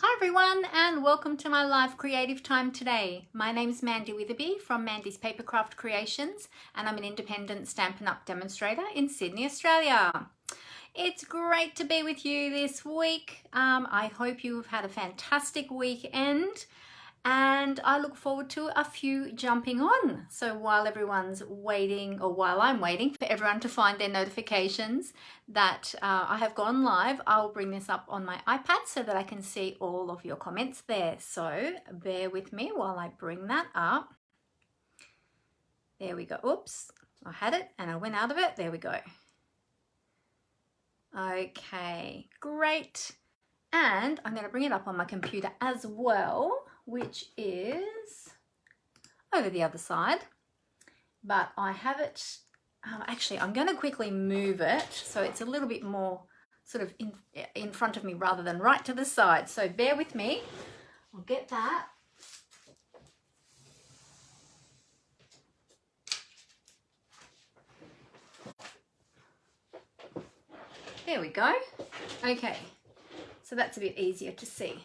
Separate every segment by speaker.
Speaker 1: Hi everyone and welcome to my live creative time today. My name is Mandy Witherby from Mandy's Papercraft Creations and I'm an independent Stampin' Up! Demonstrator in Sydney, Australia. It's great to be with you this week. I hope you've had a fantastic weekend and I look forward to a few jumping on. So while everyone's waiting, or while I'm waiting for everyone to find their notifications that I have gone live, I'll bring this up on my iPad so that I can see all of your comments there. So bear with me while I bring that up. There we go. Oops, I had it and I went out of it. There we go. Okay, great. And I'm going to bring it up on my computer as well, which is over the other side. But I have it, actually I'm going to quickly move it so it's a little bit more sort of in front of me rather than right to the side. So bear with me, I'll get that. There we go. Okay, so that's a bit easier to see.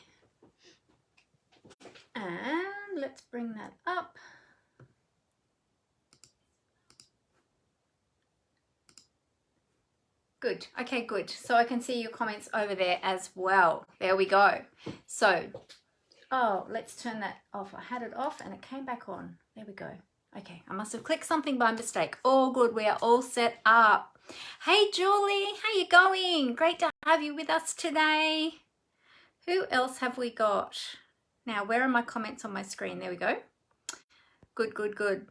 Speaker 1: And let's bring that up. Good. Okay, good. So I can see your comments over there as well. There we go. So, oh, let's turn that off. I had it off and it came back on. There we go. Okay, I must have clicked something by mistake. All good. We are all set up. Hey, Julie, how you going? Great to have you with us today. Who else have we got? Now, where are my comments on my screen? There we go. Good, good, good.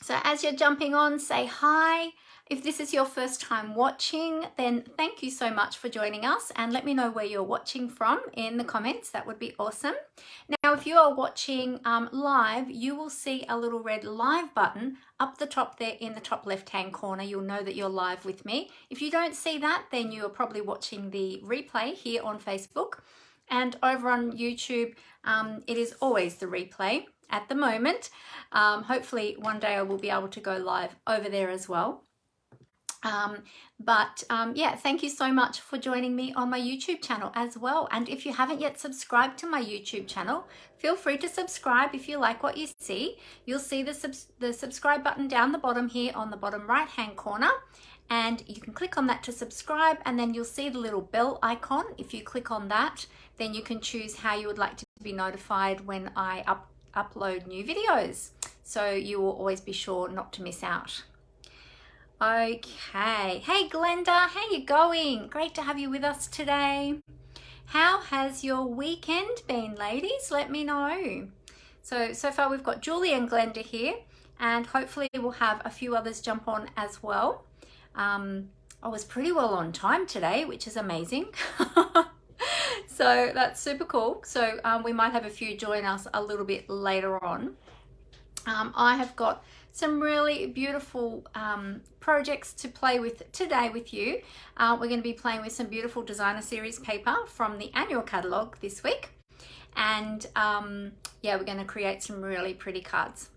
Speaker 1: So as you're jumping on, say hi. If this is your first time watching, then thank you so much for joining us and let me know where you're watching from in the comments. That would be awesome. Now, if you are watching live, you will see a little red live button up the top there in the top left-hand corner. You'll know that you're live with me. If you don't see that, then you are probably watching the replay here on Facebook. And over on YouTube, it is always the replay at the moment. Hopefully one day I will be able to go live over there as well. Yeah, thank you so much for joining me on my YouTube channel as well. And if you haven't yet subscribed to my YouTube channel, feel free to subscribe if you like what you see. You'll see the subscribe button down the bottom here on the bottom right hand corner. And you can click on that to subscribe and then you'll see the little bell icon. If you click on that, then you can choose how you would like to be notified when I upload new videos. So you will always be sure not to miss out. Okay, hey Glenda, how you going? Great to have you with us today. How has your weekend been, ladies? Let me know. So far we've got Julie and Glenda here and hopefully we'll have a few others jump on as well. I was pretty well on time today, which is amazing. So that's super cool. So we might have a few join us a little bit later on. I have got some really beautiful projects to play with today with you. We're going to be playing with some beautiful designer series paper from the annual catalogue this week. And yeah, we're going to create some really pretty cards.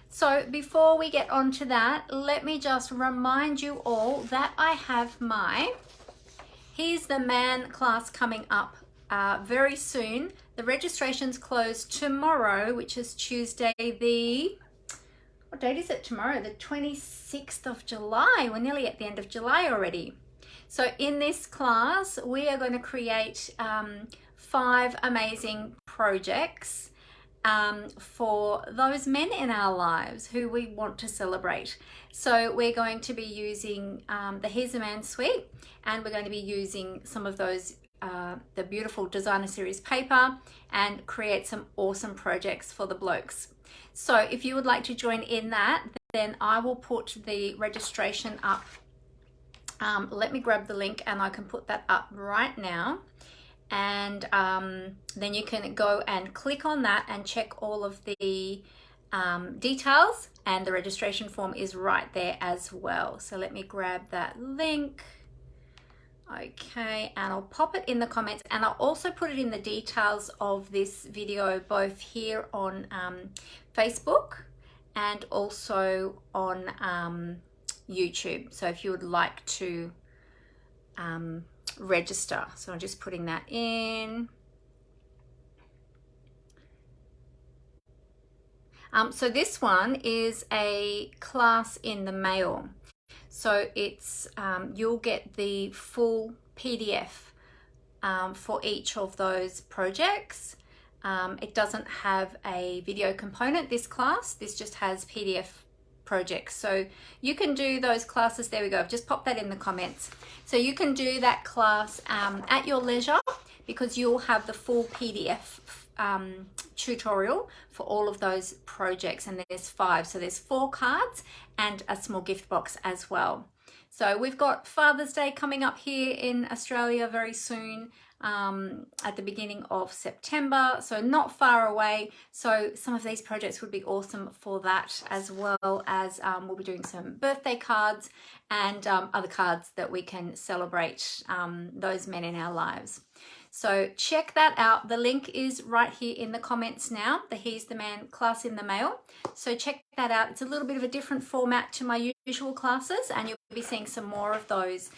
Speaker 1: So before we get on to that, let me just remind you all that I have my He's the Man class coming up very soon. The registration's closed tomorrow, which is Tuesday what date is it tomorrow? The 26th of July. We're nearly at the end of July already. So in this class, we are going to create 5 amazing projects for those men in our lives who we want to celebrate. So we're going to be using the He's a Man suite, and we're going to be using some of those the beautiful designer series paper and create some awesome projects for the blokes. So if you would like to join in that, then I will put the registration up. Let me grab the link and I can put that up right now. And then you can go and click on that and check all of the details, and the registration form is right there as well. So let me grab that link. Okay, and I'll pop it in the comments, and I'll also put it in the details of this video both here on Facebook and also on YouTube. So if you would like to register. So I'm just putting that in. So this one is a class in the mail. So it's you'll get the full PDF for each of those projects. It doesn't have a video component, this class. This just has PDF projects. So you can do those classes. There we go. I've just popped that in the comments. So you can do that class at your leisure, because you'll have the full PDF tutorial for all of those projects, and there's 5. So there's 4 cards and a small gift box as well. So we've got Father's Day coming up here in Australia very soon, at the beginning of September, so not far away. So some of these projects would be awesome for that, as well as we'll be doing some birthday cards and other cards that we can celebrate those men in our lives. So check that out. The link is right here in the comments now, the He's the Man class in the mail. So check that out. It's a little bit of a different format to my usual classes, and you'll be seeing some more of those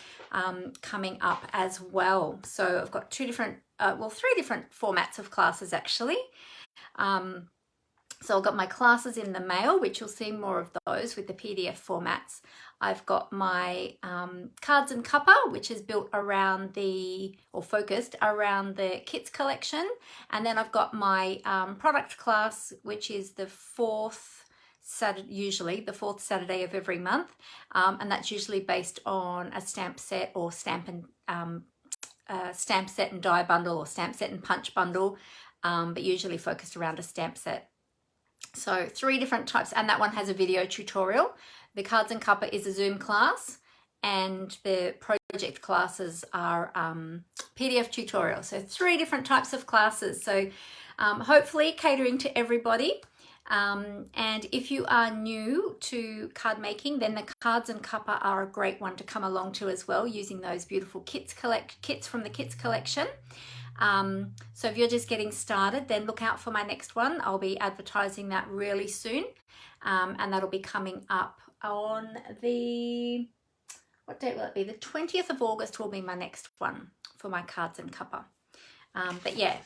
Speaker 1: coming up as well. So I've got 3 different formats of classes actually. So I've got my classes in the mail, which you'll see more of those with the PDF formats. I've got my cards and cuppa, which is built around focused around the kits collection. And then I've got my product class, which is the 4th Saturday, usually the 4th Saturday of every month. And that's usually based on a stamp set or stamp set and die bundle, or stamp set and punch bundle, but usually focused around a stamp set. So 3 different types, and that one has a video tutorial. The cards and cuppa is a Zoom class, and the project classes are PDF tutorial. So 3 different types of classes. So hopefully catering to everybody. And if you are new to card making, then the cards and cuppa are a great one to come along to as well, using those beautiful kits from the kits collection. So if you're just getting started, then look out for my next one. I'll be advertising that really soon, and that'll be coming up on what date will it be? The 20th of August will be my next one for my cards and cuppa. But yeah,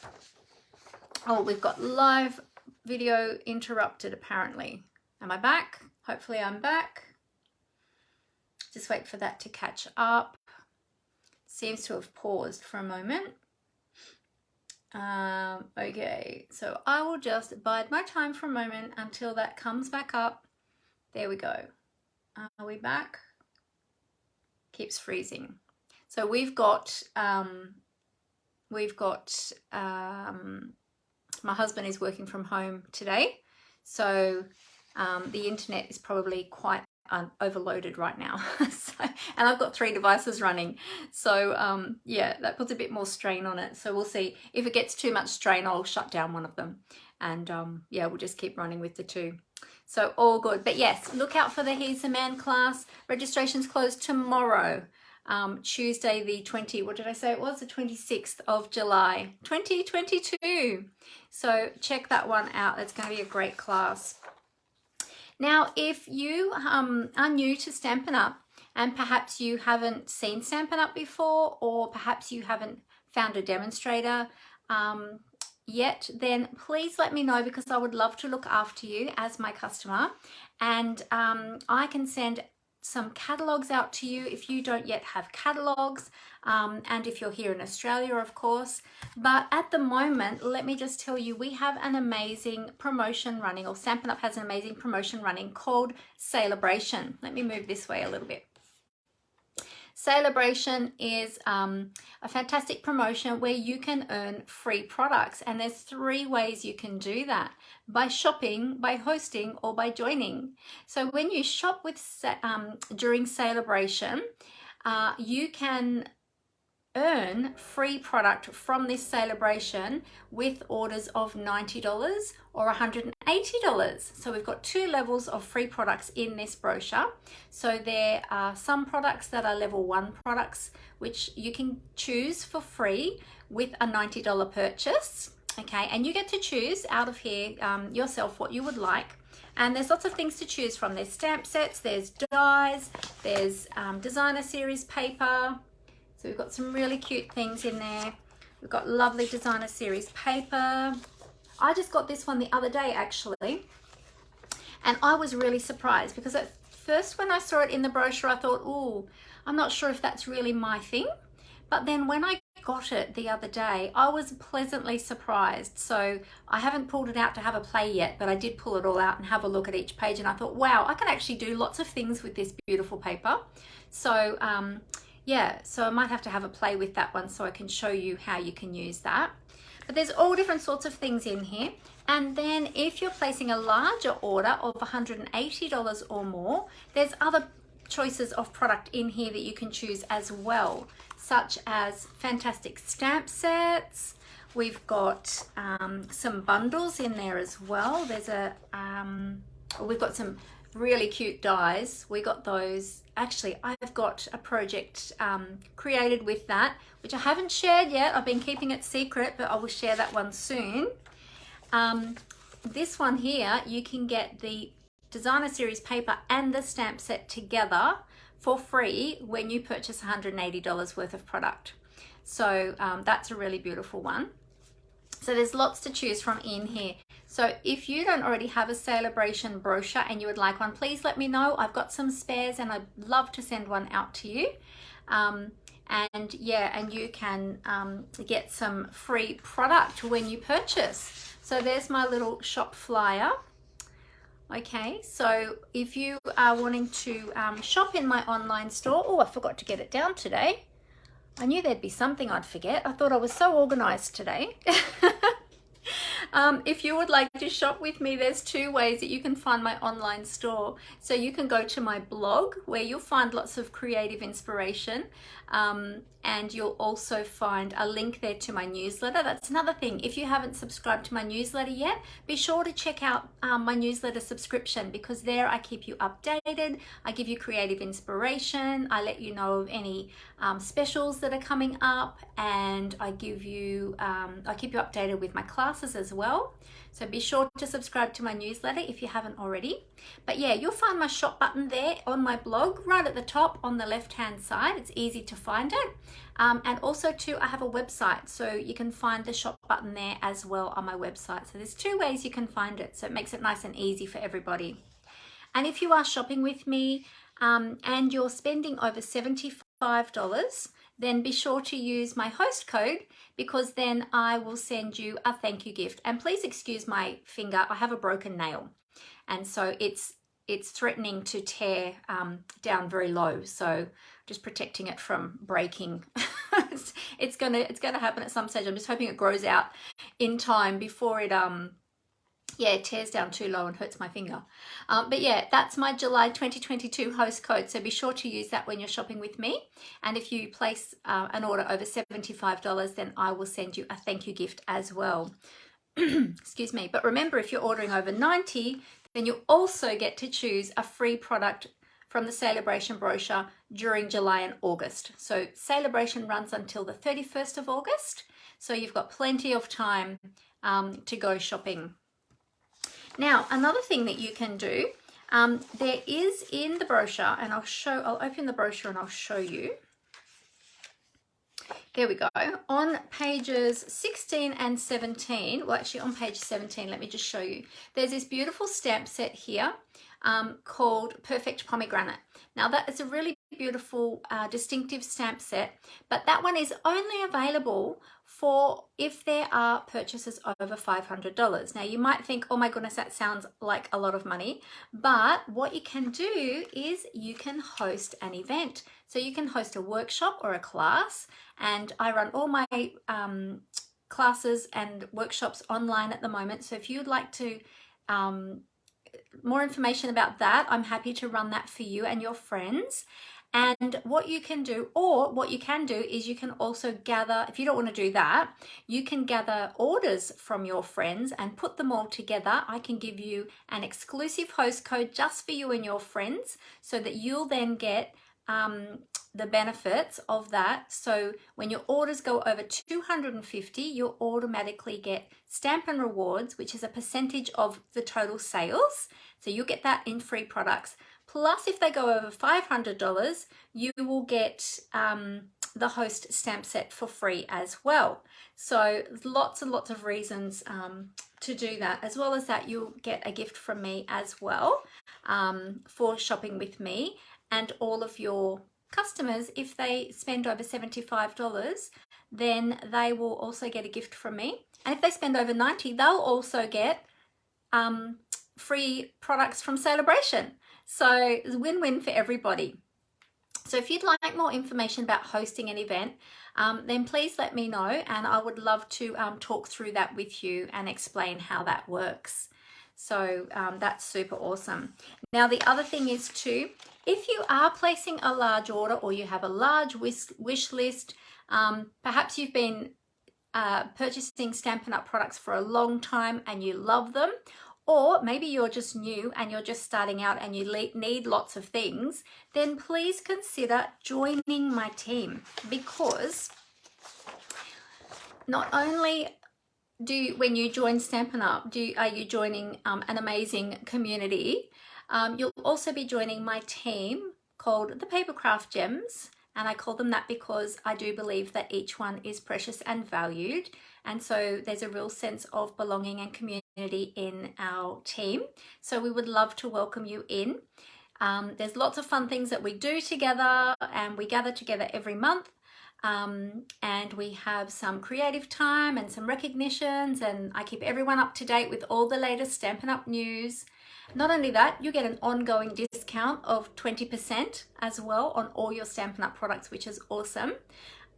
Speaker 1: we've got live video interrupted apparently. Am I back? Hopefully I'm back. Just wait for that to catch up. Seems to have paused for a moment. Okay, so I will just bide my time for a moment until that comes back up. There we go. Are we back? Keeps freezing. So we've got my husband is working from home today, so the internet is probably quite overloaded right now. And I've got 3 devices running, so yeah, that puts a bit more strain on it. So we'll see. If it gets too much strain, I'll shut down one of them, and yeah, we'll just keep running with the 2. So all good. But yes, look out for the He's the Man class. Registration's closed tomorrow, Tuesday the 26th of July 2022. So check that one out. It's going to be a great class. Now, if you are new to Stampin' Up, and perhaps you haven't seen Stampin' Up before, or perhaps you haven't found a demonstrator yet, then please let me know, because I would love to look after you as my customer, and I can send some catalogs out to you if you don't yet have catalogs, and if you're here in Australia, of course. But at the moment, let me just tell you, we have an amazing promotion running, or Stampin' Up has an amazing promotion running called Celebration. Let me move this way a little bit. Celebration is a fantastic promotion where you can earn free products, and there's 3 ways you can do that: by shopping, by hosting, or by joining. So when you shop with during Celebration, you can earn free product from this celebration with orders of $90 or $180. So we've got 2 levels of free products in this brochure. So there are some products that are level 1 products, which you can choose for free with a $90 purchase. Okay, and you get to choose out of here yourself what you would like. And there's lots of things to choose from. There's stamp sets, there's dies, there's designer series paper. So we've got some really cute things in there. We've got lovely designer series paper. I just got this one the other day actually, and I was really surprised because at first when I saw it in the brochure I thought, oh, I'm not sure if that's really my thing. But then when I got it the other day, I was pleasantly surprised. So I haven't pulled it out to have a play yet, but I did pull it all out and have a look at each page, and I thought, wow, I can actually do lots of things with this beautiful paper. So yeah, so I might have to have a play with that one so I can show you how you can use that. But there's all different sorts of things in here. And then if you're placing a larger order of $180 or more, there's other choices of product in here that you can choose as well, such as fantastic stamp sets. We've got some bundles in there as well. There's a we've got some really cute dies. We got those. Actually, I've got a project created with that, which I haven't shared yet. I've been keeping it secret, but I will share that one soon. This one here, you can get the designer series paper and the stamp set together for free when you purchase $180 worth of product. So that's a really beautiful one. So there's lots to choose from in here. So if you don't already have a Celebration brochure and you would like one, please let me know. I've got some spares and I'd love to send one out to you. And yeah, and you can get some free product when you purchase. So there's my little shop flyer. Okay, so if you are wanting to shop in my online store, oh, I forgot to get it down today. I knew there'd be something I'd forget. I thought I was so organized today. If you would like to shop with me, there's two ways that you can find my online store. So you can go to my blog where you'll find lots of creative inspiration, and you'll also find a link there to my newsletter. That's another thing. If you haven't subscribed to my newsletter yet, be sure to check out my newsletter subscription, because there I keep you updated. I give you creative inspiration. I let you know of any specials that are coming up, and I keep you updated with my classes as well. So be sure to subscribe to my newsletter if you haven't already. But yeah, you'll find my shop button there on my blog right at the top on the left hand side. It's easy to find it. And also too, I have a website, so you can find the shop button there as well on my website. So there's two ways you can find it, so it makes it nice and easy for everybody. And if you are shopping with me and you're spending over $75, then be sure to use my host code, because then I will send you a thank you gift. And please excuse my finger, I have a broken nail, and so it's threatening to tear down very low, so just protecting it from breaking. it's gonna happen at some stage. I'm just hoping it grows out in time before it it tears down too low and hurts my finger. But yeah, that's my July 2022 host code. So be sure to use that when you're shopping with me. And if you place an order over $75, then I will send you a thank you gift as well. Excuse me. But remember, if you're ordering over $90, then you also get to choose a free product from the Celebration brochure during July and August. So Celebration runs until the 31st of August. So you've got plenty of time to go shopping. Now, another thing that you can do, there is in the brochure, and I'll open the brochure and I'll show you. There we go. On pages 16 and 17, well actually on page 17, let me just show you. There's this beautiful stamp set here called Perfect Pomegranate. Now that is a really beautiful distinctive stamp set, but that one is only available for if there are purchases over $500. Now you might think, oh my goodness, that sounds like a lot of money, but what you can do is you can host an event. So you can host a workshop or a class, and I run all my classes and workshops online at the moment. So if you'd like to more information about that, I'm happy to run that for you and your friends. And what you can do, or what you can do, is you can also gather, if you don't want to do that, you can gather orders from your friends and put them all together. I can give you an exclusive host code just for you and your friends, so that you'll then get the benefits of that. So when your orders go over 250, you'll automatically get Stamp and Rewards, which is a percentage of the total sales. So you'll get that in free products. Plus, if they go over $500, you will get the host stamp set for free as well. So lots and lots of reasons to do that. As well as that, you'll get a gift from me as well for shopping with me, and all of your customers, if they spend over $75, then they will also get a gift from me. And if they spend over $90, they'll also get free products from Celebration. So it's a win-win for everybody. So if you'd like more information about hosting an event, then please let me know, and I would love to talk through that with you and explain how that works. So that's super awesome. Now, the other thing is too, if you are placing a large order or you have a large wish list, perhaps you've been purchasing Stampin' Up! Products for a long time and you love them, or maybe you're just new and you're just starting out and you need lots of things, then please consider joining my team, because not only when you join Stampin' Up! Are you joining an amazing community, you'll also be joining my team called the Papercraft Gems. And I call them that because I do believe that each one is precious and valued. And so there's a real sense of belonging and community in our team. So we would love to welcome you in. There's lots of fun things that we do together, and we gather together every month. And we have some creative time and some recognitions, and I keep everyone up to date with all the latest Stampin' Up! News. Not only that, you get an ongoing discount of 20% as well on all your Stampin' Up! Products, which is awesome.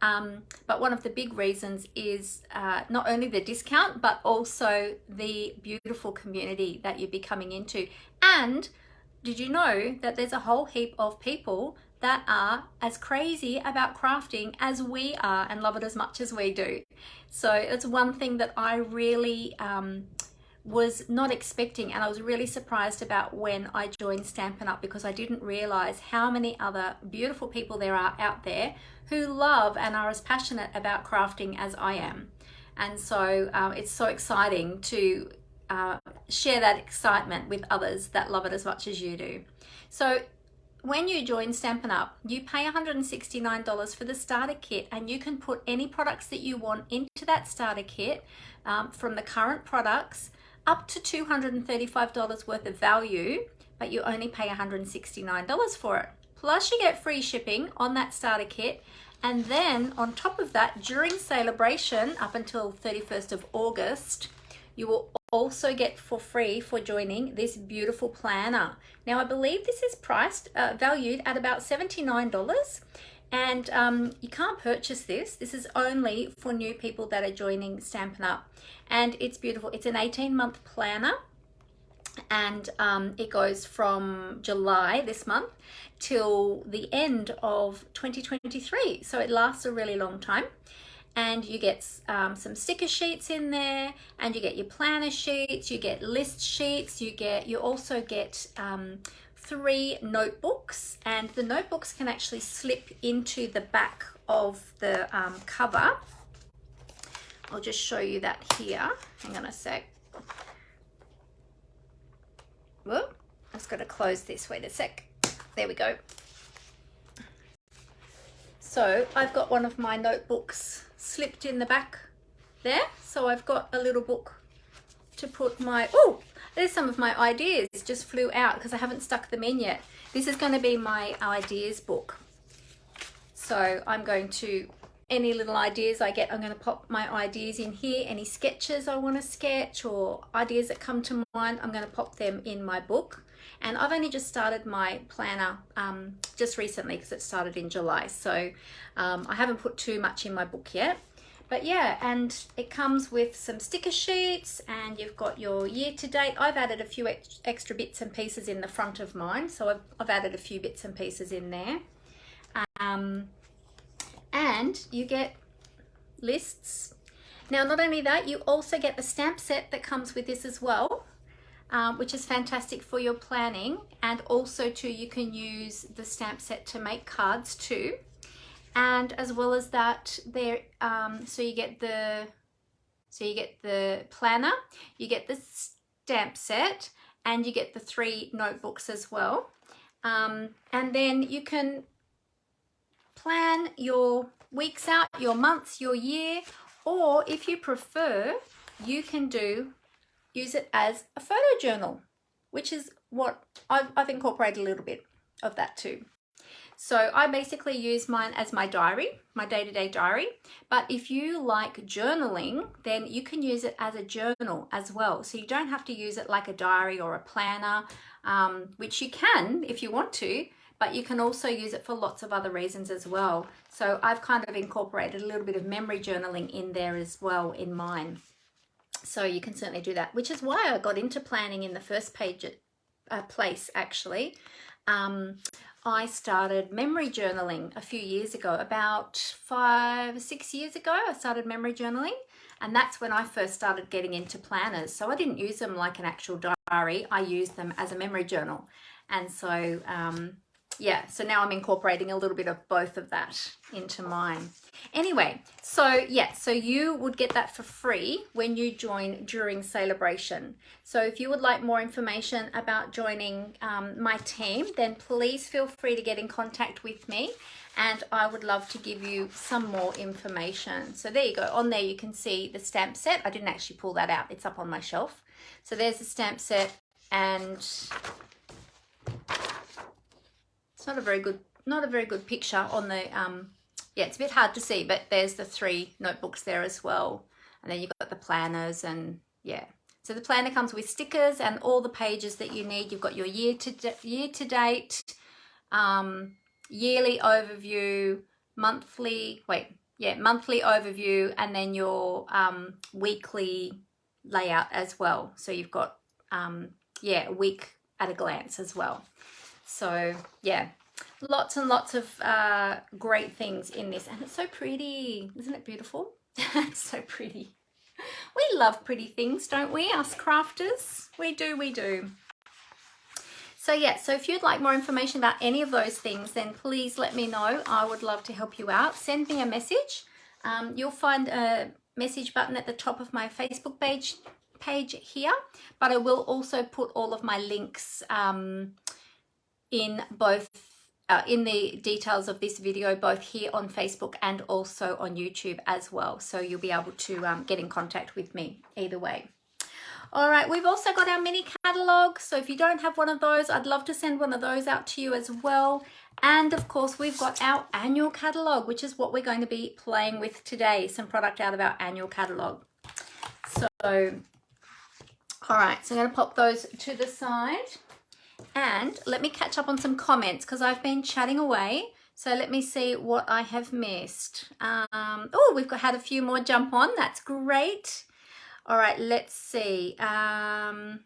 Speaker 1: But one of the big reasons is not only the discount, but also the beautiful community that you'll be coming into. And did you know that there's a whole heap of people that are as crazy about crafting as we are and love it as much as we do? So it's one thing that I really was not expecting, and I was really surprised about when I joined Stampin' Up! Because I didn't realize how many other beautiful people there are out there who love and are as passionate about crafting as I am. And so it's so exciting to share that excitement with others that love it as much as you do. So when you join Stampin' Up!, you pay $169 for the starter kit, and you can put any products that you want into that starter kit, from the current products up to $235 worth of value, but you only pay $169 for it. Plus you get free shipping on that starter kit. And then on top of that, during Celebration up until 31st of August, you will also get for free for joining this beautiful planner. Now I believe this is valued at about $79, and you can't purchase this. This is only for new people that are joining Stampin' Up! And it's beautiful. It's an 18-month planner, and it goes from July this month till the end of 2023. So it lasts a really long time. And you get some sticker sheets in there, and you get your planner sheets, you get list sheets, you also get 3 notebooks, and the notebooks can actually slip into the back of the cover. I'll just show you that here. Hang on a sec. Whoop, I've just got to close this. Wait a sec. There we go. So I've got one of my notebooks slipped in the back there. So I've got a little book to put my, oh, there's some of my ideas just flew out because I haven't stuck them in yet. This is going to be my ideas book. So I'm going to, any little ideas I get, I'm going to pop my ideas in here. Any sketches I want to sketch or ideas that come to mind, I'm going to pop them in my book. And I've only just started my planner just recently because it started in July. So I haven't put too much in my book yet. But yeah, and it comes with some sticker sheets, and you've got your year to date. I've added a few extra bits and pieces in the front of mine. So I've added a few bits and pieces in there. And you get lists. Now, not only that, you also get the stamp set that comes with this as well, which is fantastic for your planning. And also too, you can use the stamp set to make cards too. And as well as that, there, so you get the planner, you get the stamp set, and you get the 3 notebooks as well. And then you can plan your weeks out, your months, your year, or if you prefer, you can use it as a photo journal, which is what I've incorporated a little bit of that too. So I basically use mine as my diary, my day-to-day diary. But if you like journaling, then you can use it as a journal as well. So you don't have to use it like a diary or a planner, which you can if you want to, but you can also use it for lots of other reasons as well. So I've kind of incorporated a little bit of memory journaling in there as well in mine. So you can certainly do that, which is why I got into planning in the first place actually. I started memory journaling a few years ago, about 5 or 6 years ago. I started memory journaling, and that's when I first started getting into planners. So I didn't use them like an actual diary, I used them as a memory journal. And so yeah, so now I'm incorporating a little bit of both of that into mine. Anyway, so yeah, so you would get that for free when you join during Celebration. So if you would like more information about joining my team, then please feel free to get in contact with me, and I would love to give you some more information. So there you go. On there you can see the stamp set. I didn't actually pull that out. It's up on my shelf. So there's the stamp set, and not a very good picture on the yeah, it's a bit hard to see, but there's the 3 notebooks there as well, and then you've got the planners, and yeah, so the planner comes with stickers and all the pages that you need. You've got your year to date, yearly overview, monthly overview, and then your weekly layout as well. So you've got yeah, a week at a glance as well. So yeah, lots and lots of great things in this, and it's so pretty. Isn't it beautiful? It's so pretty. We love pretty things, don't we, us crafters? We do. So yeah, so if you'd like more information about any of those things, then please let me know. I would love to help you out. Send me a message. You'll find a message button at the top of my Facebook page here, but I will also put all of my links in both in the details of this video, both here on Facebook and also on YouTube as well. So you'll be able to get in contact with me either way. All right, we've also got our mini catalogue. So if you don't have one of those, I'd love to send one of those out to you as well. And of course, we've got our annual catalogue, which is what we're going to be playing with today. Some product out of our annual catalogue. So, all right, so I'm going to pop those to the side. And let me catch up on some comments because I've been chatting away. So let me see what I have missed. Oh, we've had a few more jump on. That's great. All right, let's see. Oh,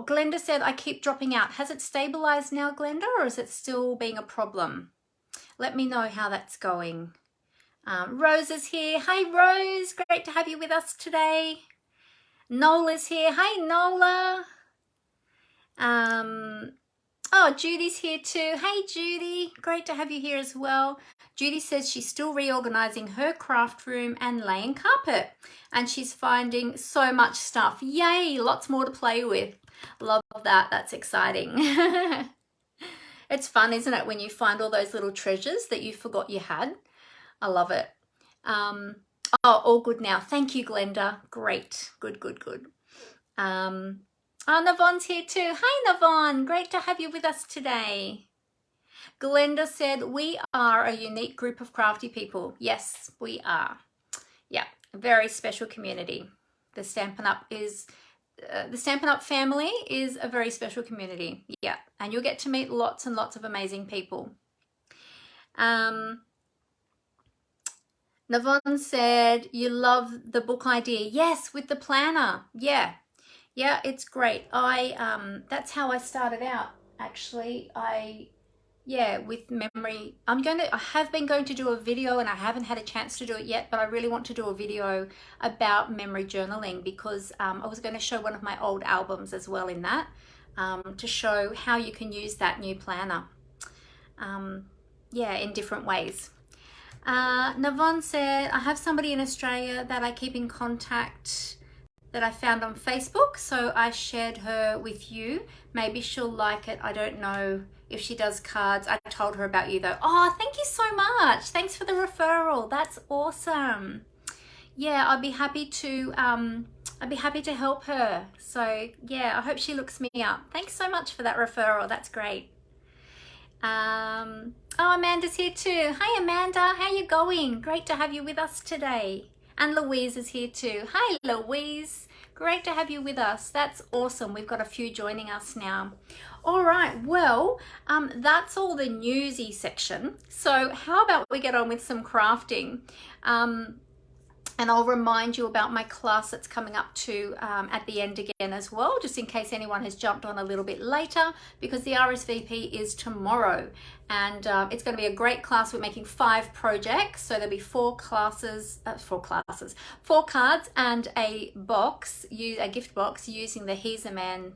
Speaker 1: Glenda said, I keep dropping out. Has it stabilized now, Glenda, or is it still being a problem? Let me know how that's going. Rose is here. Hi, Rose. Great to have you with us today. Nola's here. Hi, Nola. Oh, Judy's here too. Hey, Judy. Great to have you here as well. Judy says she's still reorganizing her craft room and laying carpet, and she's finding so much stuff. Yay, lots more to play with. Love that. That's exciting. It's fun, isn't it, when you find all those little treasures that you forgot you had? I love it. Oh, all good now. Thank you, Glenda. Great. Good. Oh, Navon's here too. Hi, Navon. Great to have you with us today. Glenda said, we are a unique group of crafty people. Yes, we are. Yeah, a very special community. The Stampin' Up! The Stampin' Up! Family is a very special community. Yeah, and you'll get to meet lots and lots of amazing people. Navon said, you love the book idea. Yes, with the planner. Yeah, it's great. That's how I started out, actually. With memory. I have been going to do a video, and I haven't had a chance to do it yet, but I really want to do a video about memory journaling because I was going to show one of my old albums as well in that, to show how you can use that new planner, in different ways. Navon said, I have somebody in Australia that I keep in contact that I found on Facebook, so I shared her with you. Maybe she'll like it. I don't know if she does cards. I told her about you though. Oh, thank you so much. Thanks for the referral. That's awesome. Yeah, I'd be happy to help her. So yeah, I hope she looks me up. Thanks so much for that referral. That's great. Oh, Amanda's here too. Hi Amanda, how you going? Great to have you with us today. And Louise is here too. Hi Louise, great to have you with us. That's awesome. We've got a few joining us now. All right, well, that's all the newsy section. So how about we get on with some crafting? And I'll remind you about my class that's coming up to at the end again as well, just in case anyone has jumped on a little bit later, because the RSVP is tomorrow. And it's going to be a great class. We're making 5 projects. So there'll be 4 cards and a box, a gift box using the He's a Man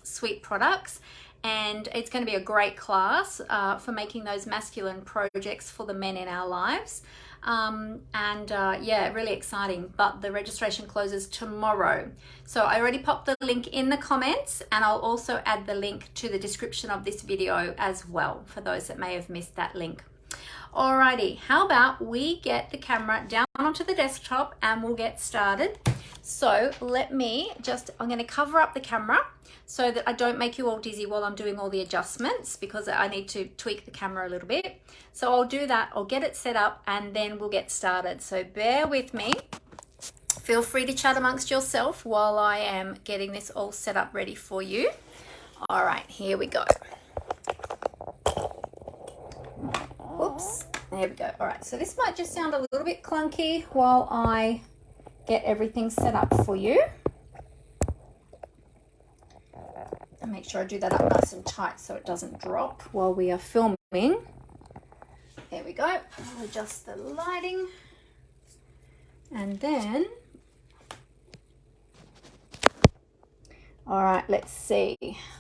Speaker 1: suite products. And it's going to be a great class for making those masculine projects for the men in our lives. Yeah, really exciting, but the registration closes tomorrow. So I already popped the link in the comments, and I'll also add the link to the description of this video as well for those that may have missed that link. Alrighty, how about we get the camera down onto the desktop and we'll get started. So I'm going to cover up the camera so that I don't make you all dizzy while I'm doing all the adjustments, because I need to tweak the camera a little bit. So I'll do that, I'll get it set up, and then we'll get started. So bear with me. Feel free to chat amongst yourself while I am getting this all set up ready for you. All right, here we go. Whoops, there we go. All right, so this might just sound a little bit clunky while I get everything set up for you. And make sure I do that up nice and tight so it doesn't drop while we are filming. There we go. I'll adjust the lighting. And then, all right, let's see.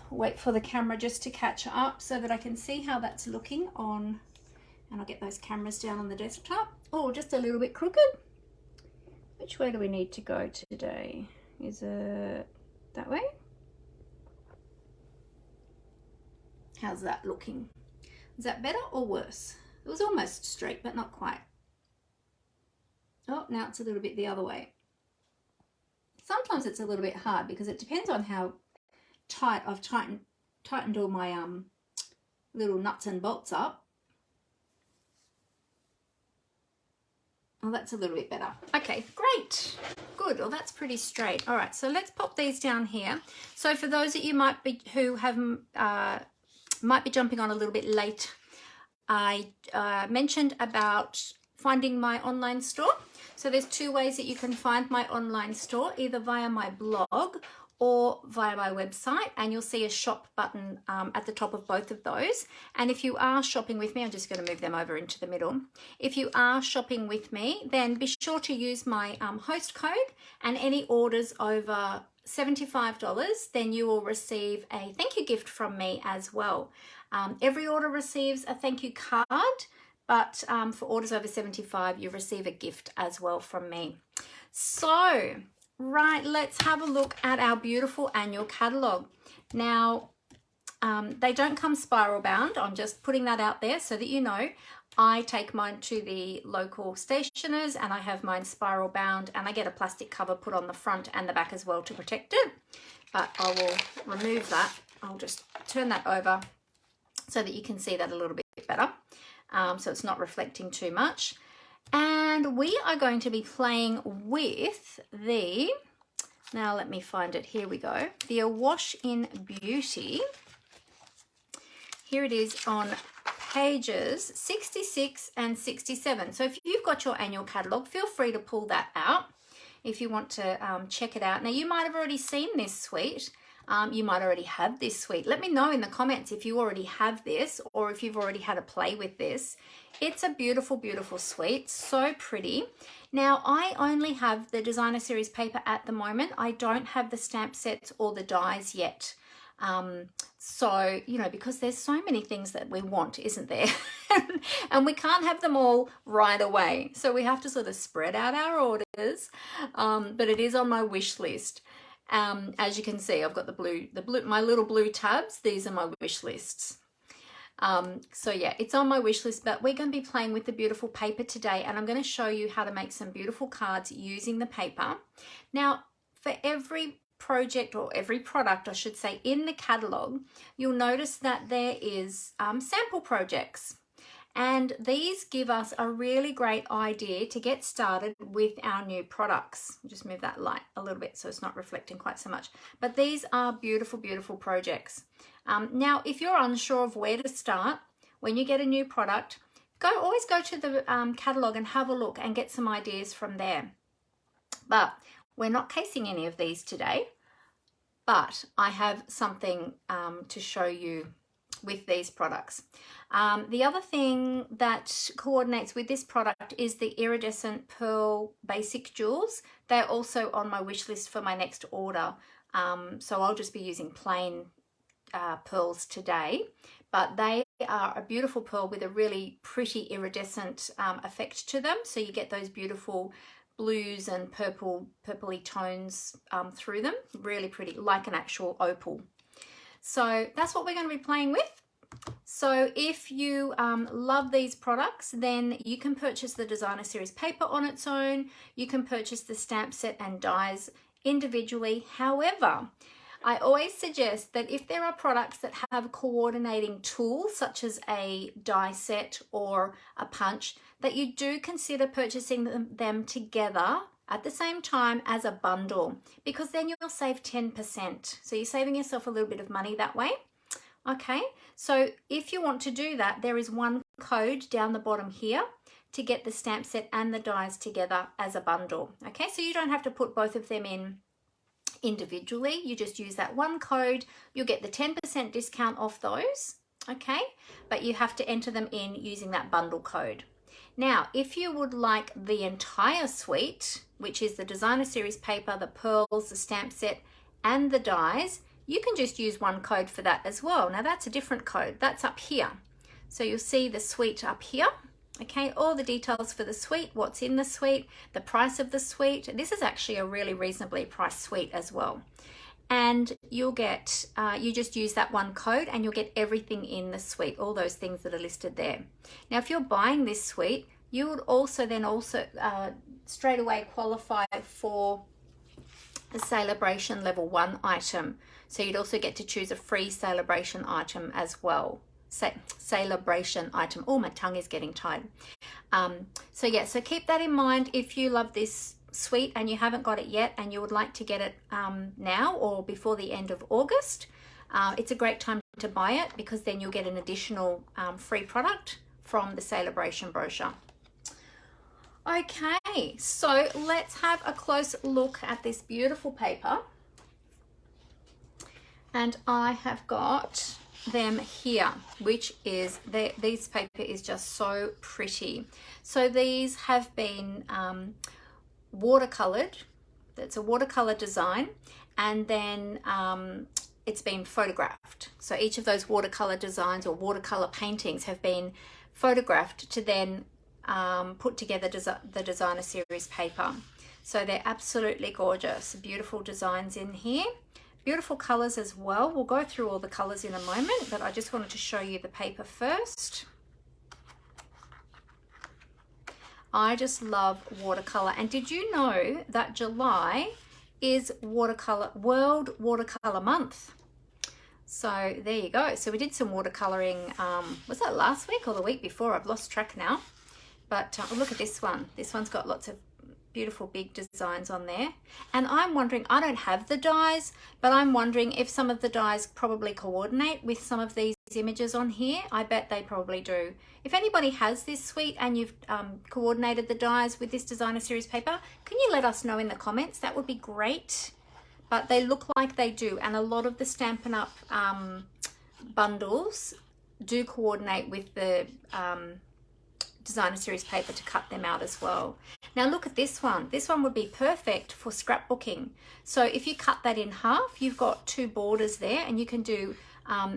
Speaker 1: Wait for the camera just to catch up so that I can see how that's looking on. And I'll get those cameras down on the desktop. Oh, just a little bit crooked. Which way do we need to go today? Is it that way? How's that looking? Is that better or worse? It was almost straight, but not quite. Oh, now it's a little bit the other way. Sometimes it's a little bit hard because it depends on how tight I've tightened all my little nuts and bolts up. Oh, that's a little bit better. Okay, great. Good. Well, that's pretty straight. All right, so let's pop these down here. So for those that you might be jumping on a little bit late, I mentioned about finding my online store. So there's 2 ways that you can find my online store, either via my blog or via my website, and you'll see a shop button at the top of both of those. And if you are shopping with me, I'm just going to move them over into the middle. If you are shopping with me, then be sure to use my host code, and any orders over $75, then you will receive a thank you gift from me as well. Every order receives a thank you card, but for orders over $75, you receive a gift as well from me. So, right, let's have a look at our beautiful annual catalogue. Now, they don't come spiral bound. I'm just putting that out there so that you know. I take mine to the local stationers and I have mine spiral bound, and I get a plastic cover put on the front and the back as well to protect it. But I will remove that. I'll just turn that over so that you can see that a little bit better. So it's not reflecting too much. And we are going to be playing with the, now let me find it, here we go, the Awash in Beauty. Here it is on pages 66 and 67. So if you've got your annual catalogue, feel free to pull that out if you want to check it out. Now, you might have already seen this suite. You might already have this suite. Let me know in the comments if you already have this or if you've already had a play with this. It's a beautiful, beautiful suite. So pretty. Now, I only have the designer series paper at the moment. I don't have the stamp sets or the dies yet. So, you know, because there's so many things that we want, isn't there? And we can't have them all right away. So we have to sort of spread out our orders. But it is on my wish list. As you can see, I've got the blue, my little blue tabs. These are my wish lists. So yeah, it's on my wish list, but we're going to be playing with the beautiful paper today, and I'm going to show you how to make some beautiful cards using the paper. Now, for every project, or every product I should say, in the catalog, you'll notice that there is sample projects, and these give us a really great idea to get started with our new products. I'll just move that light a little bit so it's not reflecting quite so much, but these are beautiful, beautiful projects. Now, if you're unsure of where to start when you get a new product, always go to the catalog and have a look and get some ideas from there. But we're not casing any of these today, but I have something to show you with these products. The other thing that coordinates with this product is the iridescent pearl basic jewels. They're also on my wish list for my next order. So I'll just be using plain pearls today, but they are a beautiful pearl with a really pretty iridescent effect to them. So you get those beautiful blues and purpley tones through them. Really pretty, like an actual opal. So that's what we're going to be playing with. So if you love these products, then you can purchase the designer series paper on its own. You can purchase the stamp set and dies individually. However, I always suggest that if there are products that have coordinating tools, such as a die set or a punch, that you do consider purchasing them together at the same time as a bundle, because then you'll save 10%. So you're saving yourself a little bit of money that way. Okay, so if you want to do that, there is one code down the bottom here to get the stamp set and the dies together as a bundle. Okay, so you don't have to put both of them in individually. You just use that one code. You'll get the 10% discount off those. Okay, but you have to enter them in using that bundle code. Now, if you would like the entire suite, which is the designer series paper, the pearls, the stamp set, and the dies, you can just use one code for that as well. Now that's a different code. That's up here. So you'll see the suite up here. Okay, all the details for the suite, what's in the suite, the price of the suite. This is actually a really reasonably priced suite as well. And you'll get, you just use that one code and you'll get everything in the suite, all those things that are listed there. Now, if you're buying this suite, you would also straight away qualify for the Celebration Level 1 item. So you'd also get to choose a free Celebration item as well. Celebration item. Oh, my tongue is getting tired. So yeah, so keep that in mind if you love this suite and you haven't got it yet and you would like to get it now or before the end of August. It's a great time to buy it, because then you'll get an additional free product from the Celebration brochure. Okay, so let's have a close look at this beautiful paper. And I have got them here, which is, this paper is just so pretty. So these have been watercolored. That's a watercolor design, and then it's been photographed. So each of those watercolor designs or watercolor paintings have been photographed to then put together the designer series paper. So they're absolutely gorgeous. Beautiful designs in here. Beautiful colors as well. We'll go through all the colors in a moment, but I just wanted to show you the paper first. I just love watercolor. And did you know that July is World Watercolor Month? So there you go. So we did some watercoloring, was that last week or the week before? I've lost track now. But look at this one. This one's got lots of beautiful big designs on there. And I'm wondering, I don't have the dies, but I'm wondering if some of the dies probably coordinate with some of these images on here. I bet they probably do. If anybody has this suite and you've coordinated the dies with this designer series paper, can you let us know in the comments? That would be great. But they look like they do, and a lot of the Stampin' Up bundles do coordinate with the designer series paper to cut them out as well. Now look at this one. This one would be perfect for scrapbooking. So if you cut that in half, you've got two borders there, and you can do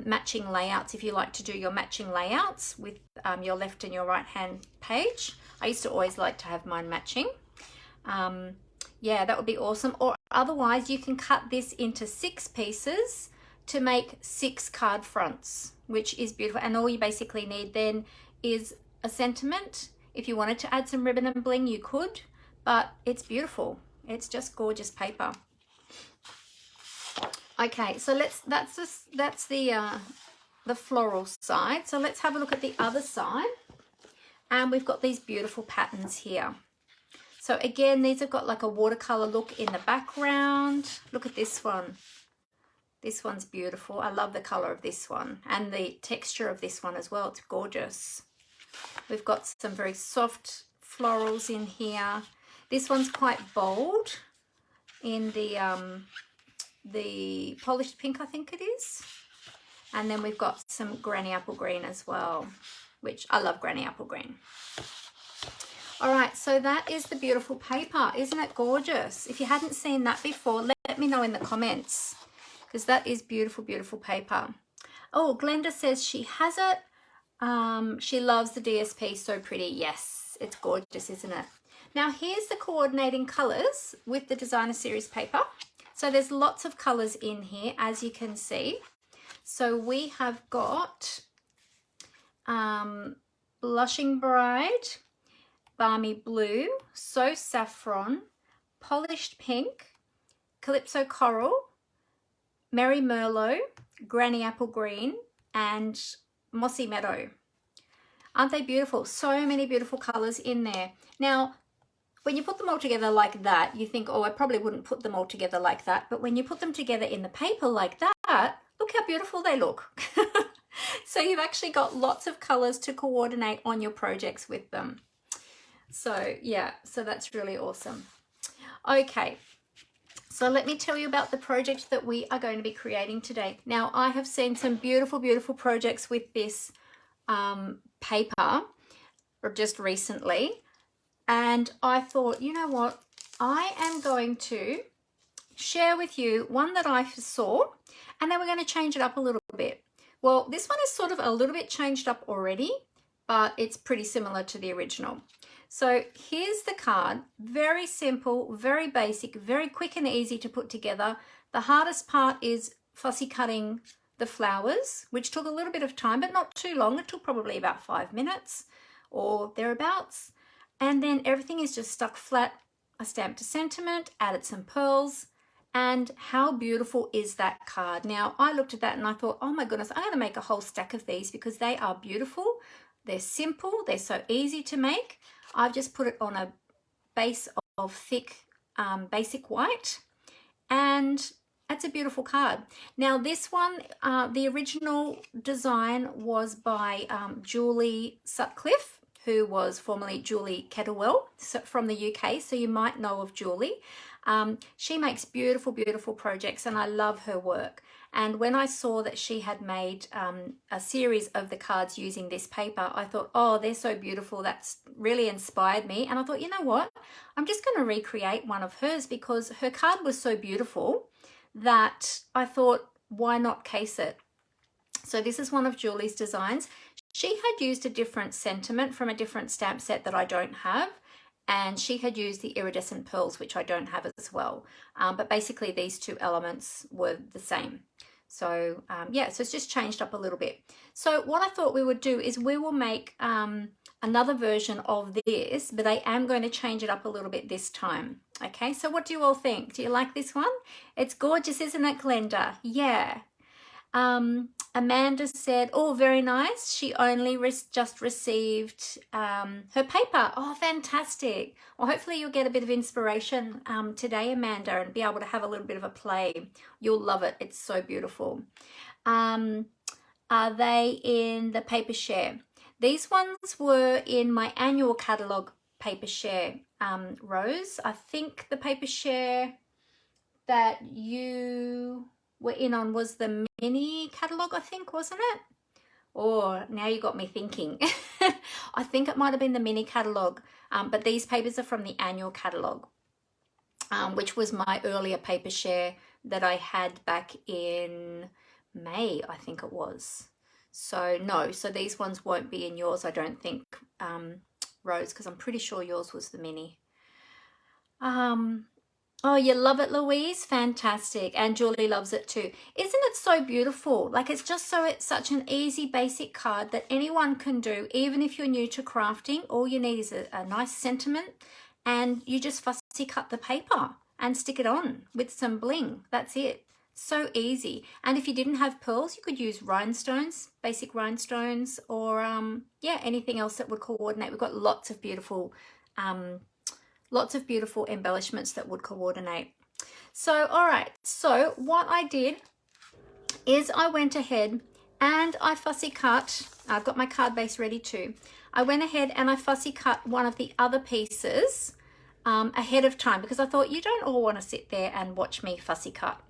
Speaker 1: matching layouts if you like to do your matching layouts with your left and your right hand page. I used to always like to have mine matching. Yeah, that would be awesome. Or otherwise you can cut this into 6 pieces to make 6 card fronts, which is beautiful. And all you basically need then is a sentiment. If you wanted to add some ribbon and bling, you could, but it's beautiful. It's just gorgeous paper. Okay, so that's the floral side. So let's have a look at the other side. And we've got these beautiful patterns here. So again, these have got like a watercolor look in the background. Look at this one. This one's beautiful. I love the color of this one and the texture of this one as well. It's gorgeous. We've got some very soft florals in here. This one's quite bold in the polished pink, I think it is. And then we've got some granny apple green as well, which I love granny apple green. All right, so that is the beautiful paper. Isn't it gorgeous? If you hadn't seen that before, let me know in the comments, because that is beautiful, beautiful paper. Oh, Glenda says she has it. She loves the DSP, so pretty. Yes, it's gorgeous, isn't it? Now, here's the coordinating colors with the designer series paper. So there's lots of colors in here, as you can see. So we have got Blushing Bride, Balmy Blue, So Saffron, Polished Pink, Calypso Coral, Merry Merlot, Granny Apple Green, and Mossy Meadow. Aren't they beautiful? So many beautiful colors in there. Now, when you put them all together like that, you think, oh, I probably wouldn't put them all together like that. But when you put them together in the paper like that, look how beautiful they look. So you've actually got lots of colors to coordinate on your projects with them. So yeah, so that's really awesome. Okay, so let me tell you about the project that we are going to be creating today. Now, I have seen some beautiful, beautiful projects with this paper just recently. And I thought, you know what? I am going to share with you one that I saw, and then we're going to change it up a little bit. Well, this one is sort of a little bit changed up already, but it's pretty similar to the original. So here's the card. Very simple, very basic, very quick and easy to put together. The hardest part is fussy cutting the flowers, which took a little bit of time, but not too long. It took probably about 5 minutes or thereabouts. And then everything is just stuck flat. I stamped a sentiment, added some pearls, and how beautiful is that card? Now, I looked at that and I thought, oh my goodness, I'm going to make a whole stack of these because they are beautiful. They're simple. They're so easy to make. I've just put it on a base of thick basic white, and it's a beautiful card. Now, this one, the original design was by Julie Sutcliffe, who was formerly Julie Kettlewell from the UK, so you might know of Julie. She makes beautiful, beautiful projects, and I love her work. And when I saw that she had made a series of the cards using this paper, I thought, oh, they're so beautiful. That's really inspired me. And I thought, you know what? I'm just going to recreate one of hers because her card was so beautiful that I thought, why not case it? So this is one of Julie's designs. She had used a different sentiment from a different stamp set that I don't have, and she had used the iridescent pearls, which I don't have as well. But basically these two elements were the same. So yeah, so it's just changed up a little bit. So what I thought we would do is we will make another version of this, but I am going to change it up a little bit this time. Okay, so what do you all think? Do you like this one? It's gorgeous, isn't it, Glenda? Yeah. Amanda said, oh, very nice. She only just received her paper. Oh, fantastic. Well, hopefully you'll get a bit of inspiration today, Amanda, and be able to have a little bit of a play. You'll love it. It's so beautiful. Are they in the paper share? These ones were in my annual catalogue paper share, Rose. I think the paper share that you were in on was the mini catalogue, I think, wasn't it? Or now you got me thinking. I think it might have been the mini catalogue, but these papers are from the annual catalogue, which was my earlier paper share that I had back in May, I think it was. So no, so these ones won't be in yours, I don't think, Rose, because I'm pretty sure yours was the mini. Oh, you love it, Louise? Fantastic. And Julie loves it too. Isn't it so beautiful? Like it's just so it's such an easy basic card that anyone can do, even if you're new to crafting. All you need is a nice sentiment and you just fussy cut the paper and stick it on with some bling. That's it. So easy. And if you didn't have pearls, you could use rhinestones, basic rhinestones, or yeah, anything else that would coordinate. We've got lots of beautiful embellishments that would coordinate. So, all right, so what I did is I went ahead and I fussy cut. I've got my card base ready too. I went ahead and I fussy cut one of the other pieces ahead of time because I thought you don't all want to sit there and watch me fussy cut.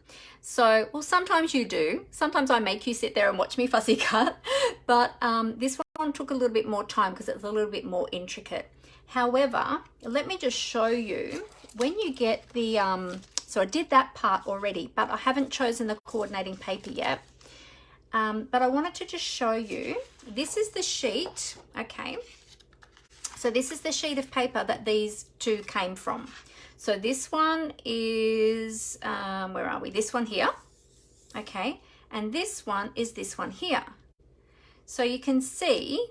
Speaker 1: So, well, sometimes you do. Sometimes I make you sit there and watch me fussy cut, but this one took a little bit more time because it's a little bit more intricate. However, let me just show you when you get the, so I did that part already, but I haven't chosen the coordinating paper yet. But I wanted to just show you, this is the sheet, okay? So this is the sheet of paper that these two came from. So this one is, where are we? This one here, okay? And this one is this one here. So you can see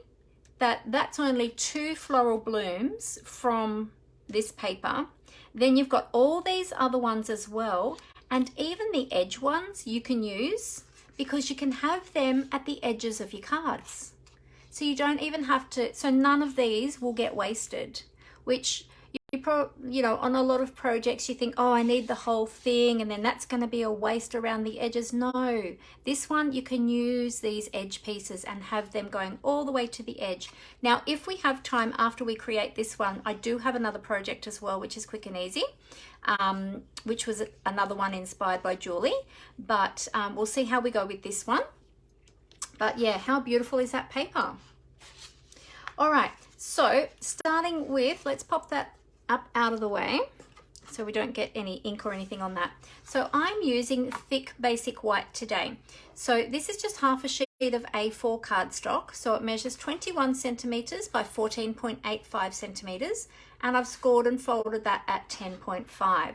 Speaker 1: that that's only 2 floral blooms from this paper. Then you've got all these other ones as well. And even the edge ones you can use because you can have them at the edges of your cards. So you don't even have to, so none of these will get wasted, which you know, on a lot of projects you think, oh, I need the whole thing and then that's going to be a waste around the edges. No, this one you can use these edge pieces and have them going all the way to the edge. Now, if we have time after we create this one, I do have another project as well, which is quick and easy, which was another one inspired by Julie, but we'll see how we go with this one. But yeah, how beautiful is that paper? All right, so starting with, let's pop that up out of the way so we don't get any ink or anything on that. So I'm using thick basic white today. So this is just half a sheet of A4 cardstock. So it measures 21 centimeters by 14.85 centimeters. And I've scored and folded that at 10.5.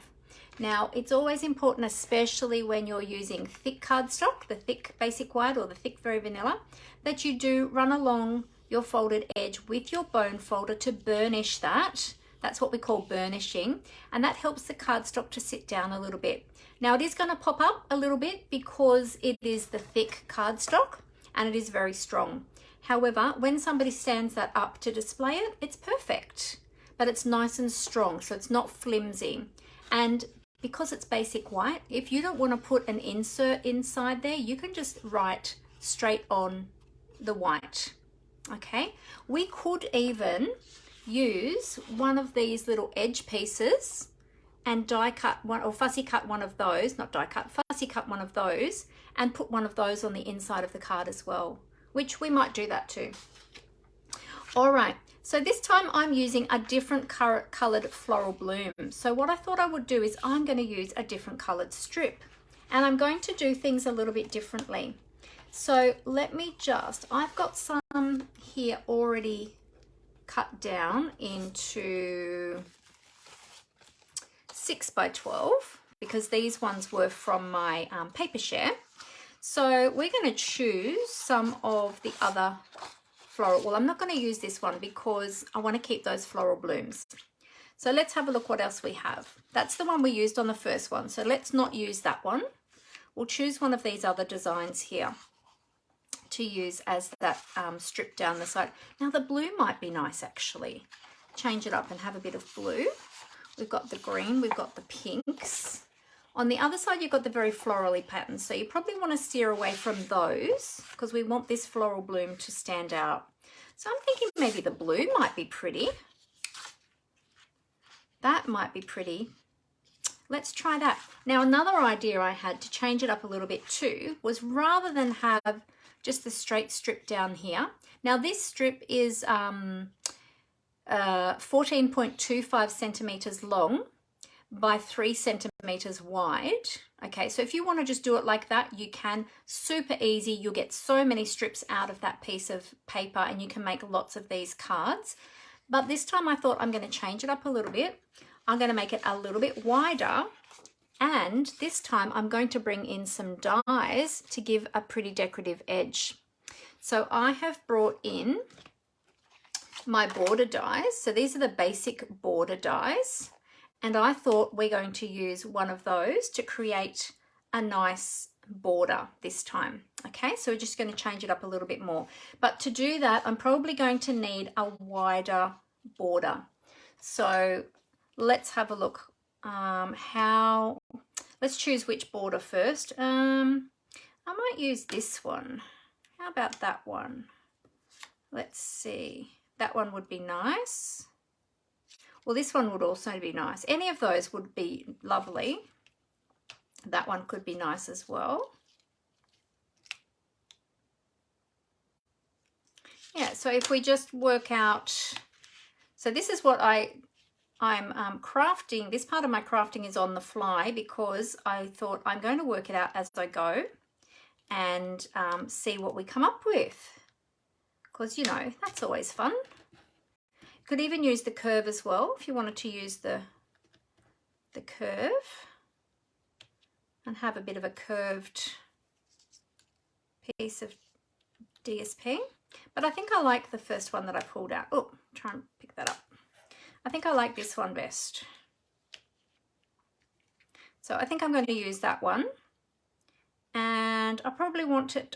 Speaker 1: Now, it's always important, especially when you're using thick cardstock, the thick basic white or the thick very vanilla, that you do run along your folded edge with your bone folder to burnish that. That's what we call burnishing, and that helps the cardstock to sit down a little bit. Now, it is going to pop up a little bit because it is the thick cardstock and it is very strong. However, when somebody stands that up to display it, it's perfect, but it's nice and strong, so it's not flimsy. And because it's basic white, if you don't want to put an insert inside there, you can just write straight on the white, okay? We could even use one of these little edge pieces and die cut one or fussy cut one of those, not die cut, fussy cut one of those and put one of those on the inside of the card as well, which we might do that too. All right, so this time I'm using a different colored floral bloom. So what I thought I would do is I'm going to use a different colored strip and I'm going to do things a little bit differently. So let me just, I've got some here already cut down into 6 by 12 because these ones were from my paper share. So we're going to choose some of the other floral. Well, I'm not going to use this one because I want to keep those floral blooms. So let's have a look what else we have. That's the one we used on the first one. So let's not use that one. We'll choose one of these other designs here to use as that strip down the side. Now the blue might be nice actually. Change it up and have a bit of blue. We've got the green, we've got the pinks. On the other side you've got the very florally patterns, so you probably want to steer away from those because we want this floral bloom to stand out. So I'm thinking maybe the blue might be pretty. That might be pretty. Let's try that. Now another idea I had to change it up a little bit too was rather than have just the straight strip down here. Now this strip is 14.25 centimeters long by 3 centimeters wide. Okay, so if you want to just do it like that, you can. Super easy. You'll get so many strips out of that piece of paper and you can make lots of these cards. But this time I thought I'm going to change it up a little bit. I'm going to make it a little bit wider, and this time I'm going to bring in some dies to give a pretty decorative edge. So I have brought in my border dies. So these are the basic border dies, and I thought we're going to use one of those to create a nice border this time. Okay, so we're just going to change it up a little bit more, but to do that I'm probably going to need a wider border. So let's have a look. Let's choose which border first. I might use this one. How about that one? Let's see, that one would be nice. Well, this one would also be nice. Any of those would be lovely. That one could be nice as well. Yeah, so if we just work out, so this is what I'm crafting. This part of my crafting is on the fly because I thought I'm going to work it out as I go and see what we come up with, because you know that's always fun. You could even use the curve as well if you wanted to use the curve and have a bit of a curved piece of DSP. But I think I like the first one that I pulled out. Oh, try and pick that up. I think I like this one best. So I think I'm going to use that one. And I probably want it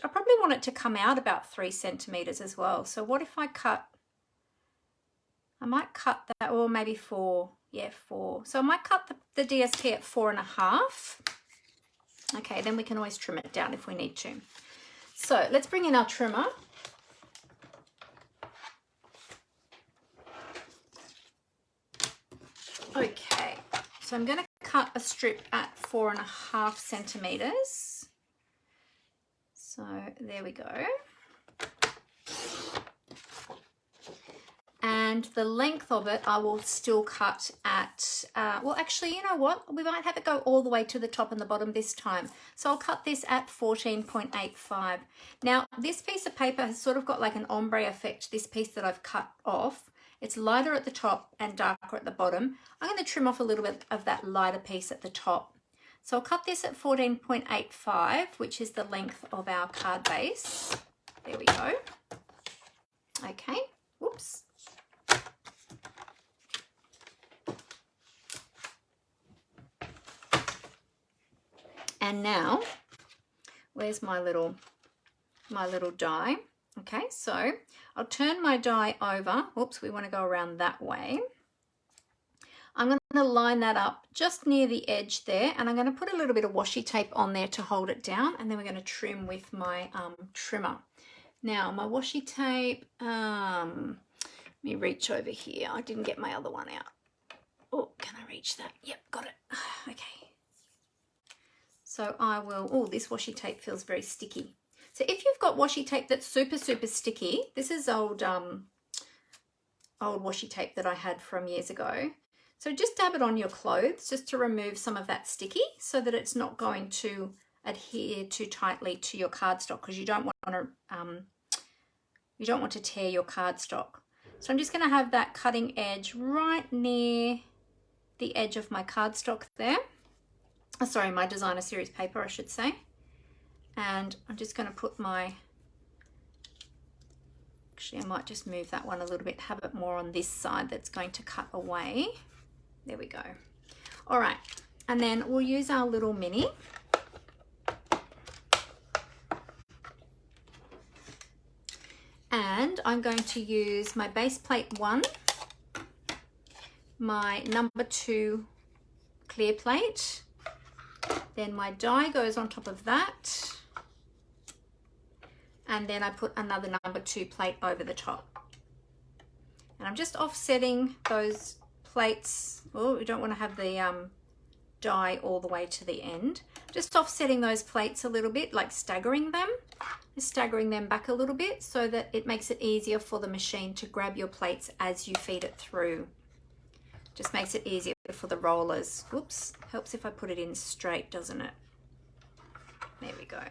Speaker 1: to come out about 3 centimeters as well. So what if I might cut that, or maybe 4. Yeah, 4. So I might cut the DSP at 4.5. Okay, then we can always trim it down if we need to. So let's bring in our trimmer. Okay, so I'm going to cut a strip at 4.5 centimeters. So there we go. And the length of it I will still cut at, well actually you know what, we might have it go all the way to the top and the bottom this time. So I'll cut this at 14.85. Now this piece of paper has sort of got like an ombre effect, this piece that I've cut off. It's lighter at the top and darker at the bottom. I'm going to trim off a little bit of that lighter piece at the top. So I'll cut this at 14.85, which is the length of our card base. There we go. Okay, whoops. And now, where's my little die? Okay, so I'll turn my die over. Oops, we want to go around that way. I'm going to line that up just near the edge there, and I'm going to put a little bit of washi tape on there to hold it down, and then we're going to trim with my trimmer. Now, my washi tape, let me reach over here. I didn't get my other one out. Oh, can I reach that? Yep, got it. Okay. So I will, oh, this washi tape feels very sticky. So if you've got washi tape that's super, super sticky, this is old washi tape that I had from years ago. So just dab it on your clothes just to remove some of that sticky so that it's not going to adhere too tightly to your cardstock, because you don't want to tear your cardstock. So I'm just going to have that cutting edge right near the edge of my cardstock there. Oh, sorry, my designer series paper, I should say. And I'm just going to put my, actually I might just move that one a little bit, have it more on this side that's going to cut away. There we go. All right, and then we'll use our little mini. And I'm going to use my base plate 1, my number 2 clear plate, then my die goes on top of that, and then I put another number 2 plate over the top. And I'm just offsetting those plates. Oh, we don't want to have the die all the way to the end. Just offsetting those plates a little bit, like staggering them. Just staggering them back a little bit so that it makes it easier for the machine to grab your plates as you feed it through. Just makes it easier for the rollers. Whoops, helps if I put it in straight, doesn't it? There we go.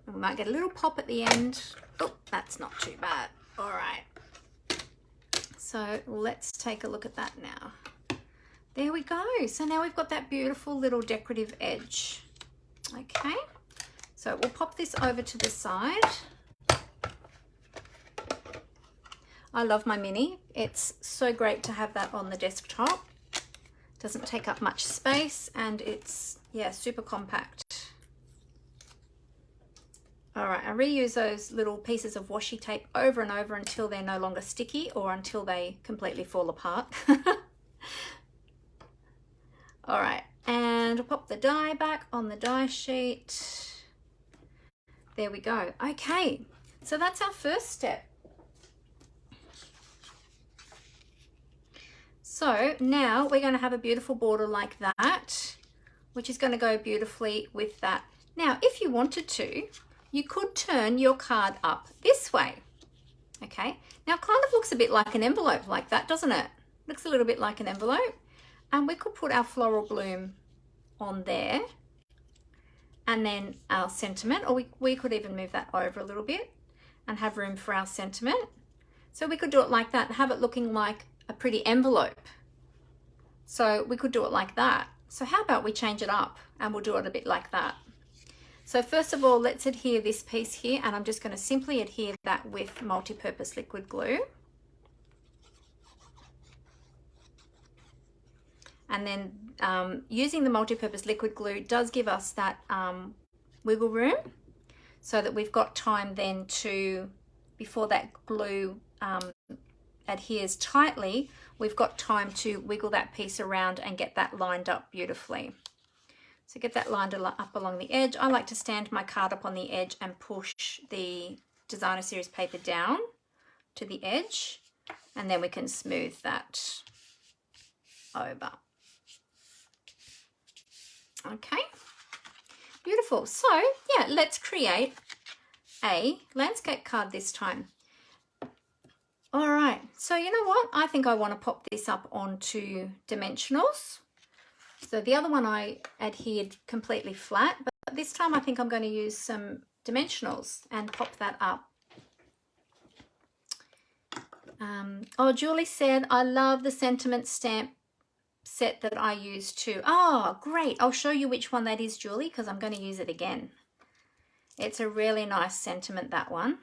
Speaker 1: And we might get a little pop at the end. Oh, that's not too bad. All right. So let's take a look at that now. There we go. So now we've got that beautiful little decorative edge. Okay, so we'll pop this over to the side. I love my mini. It's so great to have that on the desktop. Doesn't take up much space and it's, yeah, super compact. All right, I reuse those little pieces of washi tape over and over until they're no longer sticky or until they completely fall apart. All right, and I'll pop the die back on the die sheet. There we go. Okay, so that's our first step. So now we're going to have a beautiful border like that, which is going to go beautifully with that. Now, if you wanted to, you could turn your card up this way. Okay, now it kind of looks a bit like an envelope like that, doesn't it? Looks a little bit like an envelope. And we could put our floral bloom on there and then our sentiment, or we could even move that over a little bit and have room for our sentiment. So we could do it like that and have it looking like a pretty envelope. So we could do it like that. So how about we change it up and we'll do it a bit like that. So first of all, let's adhere this piece here, and I'm just going to simply adhere that with multi-purpose liquid glue. And then using the multi-purpose liquid glue does give us that wiggle room so that we've got time then to, before that glue adheres tightly, we've got time to wiggle that piece around and get that lined up beautifully. So get that lined up along the edge. I like to stand my card up on the edge and push the Designer Series paper down to the edge, and then we can smooth that over. Okay, beautiful. So yeah, let's create a landscape card this time. All right, so you know what? I think I want to pop this up onto dimensionals. So the other one I adhered completely flat, but this time I think I'm going to use some dimensionals and pop that up. Oh, Julie said, I love the sentiment stamp set that I use too. Oh, great. I'll show you which one that is, Julie, because I'm going to use it again. It's a really nice sentiment, that one.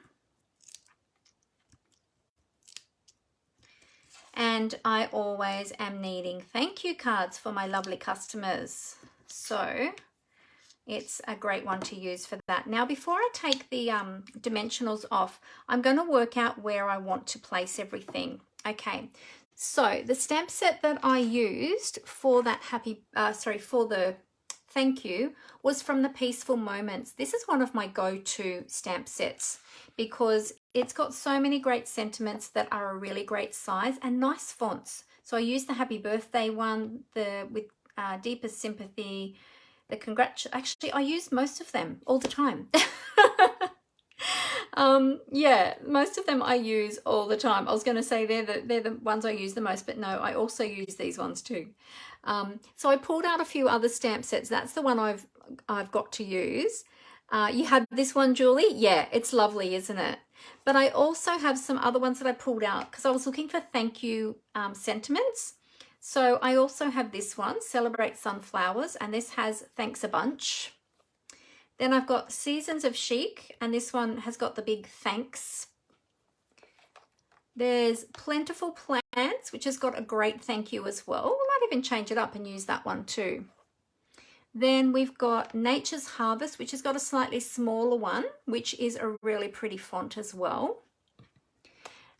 Speaker 1: And I always am needing thank you cards for my lovely customers. So it's a great one to use for that. Now, before I take the dimensionals off, I'm going to work out where I want to place everything. Okay, so the stamp set that I used for that for the thank you was from the Peaceful Moments. This is one of my go-to stamp sets because it's got so many great sentiments that are a really great size and nice fonts. So I used the Happy Birthday one, with Deepest Sympathy, actually I use most of them all the time. Yeah, most of them I use all the time. I was going to say they're the ones I use the most, but no, I also use these ones too. So I pulled out a few other stamp sets. That's the one I've got to use. You have this one, Julie? Yeah, it's lovely, isn't it? But I also have some other ones that I pulled out because I was looking for thank you sentiments. So I also have this one, Celebrate Sunflowers, and this has thanks a bunch. Then I've got Seasons of Chic, and this one has got the big thanks. There's Plentiful Plants, which has got a great thank you as well. We might even change it up and use that one too. Then we've got Nature's Harvest, which has got a slightly smaller one, which is a really pretty font as well.